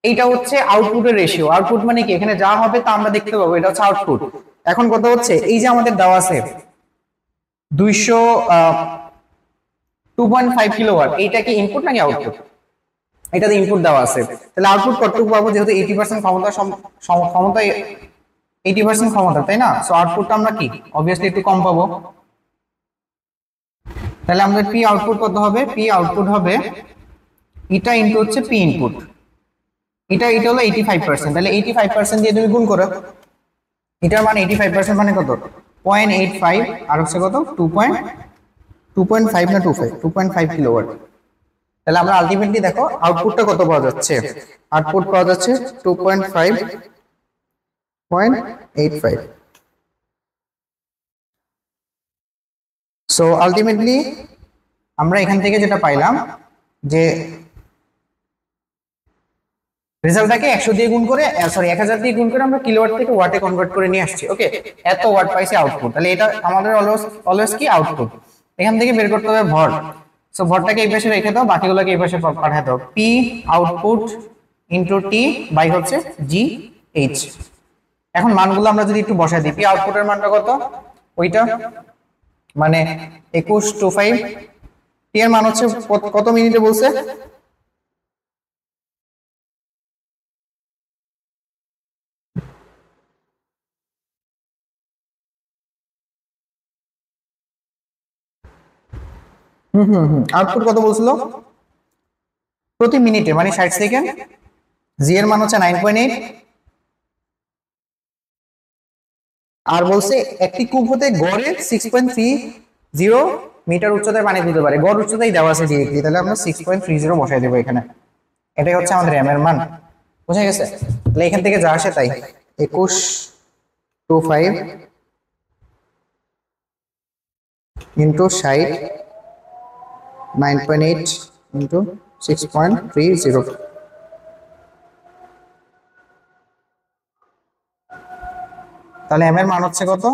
এইটা হচ্ছে আউটপুটের রেশিও। আউটপুট মানে কি, এখানে যা হবে তা আমরা দেখতে পাবো, এটা হচ্ছে আউটপুট। এখন কত হচ্ছে, এই যে আমাদের দেওয়া আছে 2.5 কিলোওয়াট, এইটা কি ইনপুট নাকি আউটপুট? এটাতে ইনপুট দেওয়া আছে, তাহলে আউটপুট কতটুকু পাবো, যেহেতু 80% ক্ষমতা, ক্ষমতা 80% ক্ষমতা, তাই না? সো আউটপুটটা আমরা কি অবভিয়াসলি একটু কম পাবো। তাহলে আমাদের পি আউটপুট কত হবে, পি আউটপুট হবে এটা ইনটু হচ্ছে পি ইনপুট। এটা হলো 85%, তাহলে 85% দিয়ে তুমি গুণ করো, এটার মানে 85% মানে কত 0.85 আর হচ্ছে কত 2.5 না 2.5 কিলোওয়াট। তাহলে আমরা আলটিমেটলি দেখো আউটপুটটা কত পাওয়া যাচ্ছে, আউটপুট পাওয়া যাচ্ছে 2.5.85। সো আলটিমেটলি আমরা এখান থেকে যেটা পাইলাম যে রেজাল্টটাকে 100 দিয়ে গুণ করে, সরি 1000 দিয়ে গুণ করে আমরা কিলোওয়াট থেকে ওয়াটে কনভার্ট করে নিয়ে আসছি। ওকে, এত ওয়াট পাইছি আউটপুট, তাহলে এটা আমাদের অলওয়েজ কি আউটপুট। এখান থেকে বের করতে হবে ভর। সো ভরটাকে এই পাশে রেখে দাও, বাকিগুলোকে এই পাশে পাঠিয়ে দাও। P output into t by হচ্ছে জি এইচ। এখন মানগুলো আমরা যদি একটু বসাই দিই, পি আউটপুটের মানটা কত, ওইটা মানে 21.25, টি এর মান হচ্ছে কত মিনিটে বলছে, আউটপুট কত বলছিল প্রতি মিনিটে, মানে 60 সেকেন্ড। জি এর মান হচ্ছে 9.8, আর বলছে একটি কূপ হতে গড়ে 6.30 মিটার উচ্চতায় পানি তুলতে পারে। গড় উচ্চতাই দেওয়া আছে ডিরেক্টলি, তাহলে আমরা 6.30 বসাই দেবো এখানে। এটাই হচ্ছে আমাদের এম এর মান, বুঝা গেছে? তাহলে এখান থেকে যা আসে তাই 21.25 ইন্টু 60, 9.8 ইন্টু 6.30। তাহলে এম এর মান হচ্ছে কত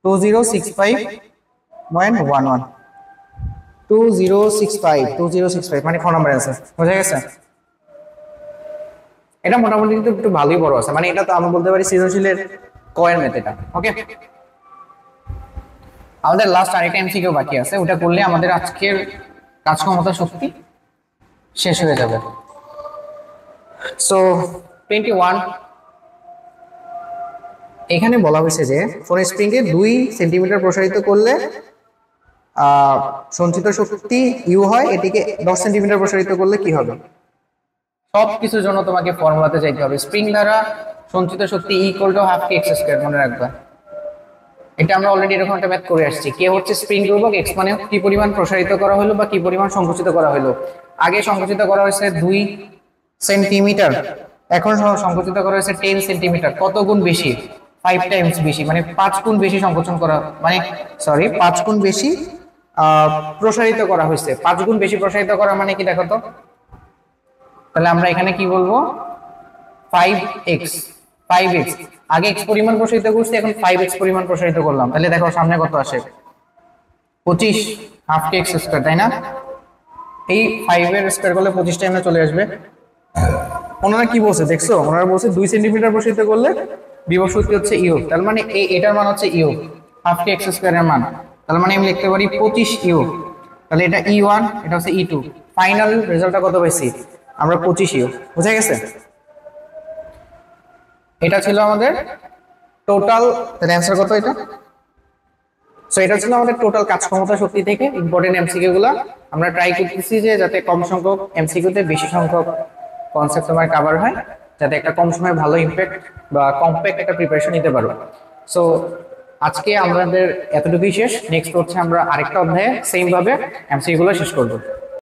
2065.11, 2065 মানে 4 নম্বর অ্যান্সার। বুঝা গেছে? এটা মোটামুটি কিন্তু একটু ভালোই বড় আছে, মানে এটা তো আমি বলতে পারি সৃজনশীলের কয়ের মেথড এটা। ওকে, আমাদের লাস্ট আরেকটা এমসিকিউ বাকি আছে, ওটা করলে আমাদের আজকের কাজ ক্ষমতা শক্তি শেষ হয়ে যাবে। সো 21, এখানে বলা হয়েছে যে ফোন স্প্রিং কে 2 সেন্টিমিটার প্রসারিত করলে সঞ্চিত শক্তি ইউ হয়, এটিকে 10 সেন্টিমিটার প্রসারিত করলে কি হবে? সব কিছুর জন্য তোমাকে ফর্মুলাতে যাইতে হবে। স্প্রিং দ্বারা সঞ্চিত শক্তি equal to half K X square, মনে রাখবা। এটা আমরা অলরেডি এরকম একটা ম্যাথ করে আসছি। কে হচ্ছে স্প্রিং ধ্রুবক, এক্স মানে কি পরিমাণ প্রসারিত করা হলো বা কি পরিমাণ সংকুচিত করা হলো। আগে সংকুচিত করা হয়েছে 2 সেন্টিমিটার, এখন সংকুচিত করা হয়েছে 10 সেন্টিমিটার। কত গুণ বেশি? 5 টাইমস বেশি, মানে 5 গুণ বেশি সংকোচন করা, মানে সরি 5 গুণ বেশি প্রসারিত করা হয়েছে। 5 গুণ বেশি প্রসারিত করা মানে কি দেখো তো, তাহলে আমরা এখানে কি বলবো 5x, 5x। আগে x পরিমাণ প্রসারিত করছি, এখন 5x পরিমাণ প্রসারিত করলাম, তাহলে দেখো সামনে কত আসে 25 হাফ কে এক্স স্কয়ার, তাই না? এই 5 এর স্কয়ার করলে 25 টাইমে চলে আসবে। ওনারা কি বলছে দেখছো, ওনারা বলছে 2 সেন্টিমিটার প্রসারিত করলে বিভব শক্তি হচ্ছে ইউ, তার মানে এটার মান হচ্ছে ইউ, হাফ কে এক্স স্কয়ারের মান। তার মানে আমি লিখতে পারি 25 ইউ। তাহলে এটা E1, এটা হচ্ছে E2। ফাইনাল রেজাল্টটা কত পাইছি আমরা 25 ইউ। বুঝা গেছে? এটা ছিল আমাদের টোটাল, তাহলে অ্যানসার কত এটা? সো এটা ছিল আমাদের টোটাল কাজ ক্ষমতা শক্তি থেকে ইম্পর্টেন্ট এমসিকিউ গুলো। আমরা ট্রাই করতেছি যে যাতে কম সংখ্যক এমসিকিউতে বেশি সংখ্যক কনসেপ্ট তোমার কভার হয়, যাতে একটা কম সময়ে ভালো ইমপ্যাক্ট বা কম্প্যাক্ট একটা প্রিপারেশন নিতে পারো। সো আজকে আমাদের এতটুকুই শেষ। নেক্সট হচ্ছে আমরা আরেকটা অধ্যায়ে সেম ভাবে এমসিকিউ গুলো শেষ করবো।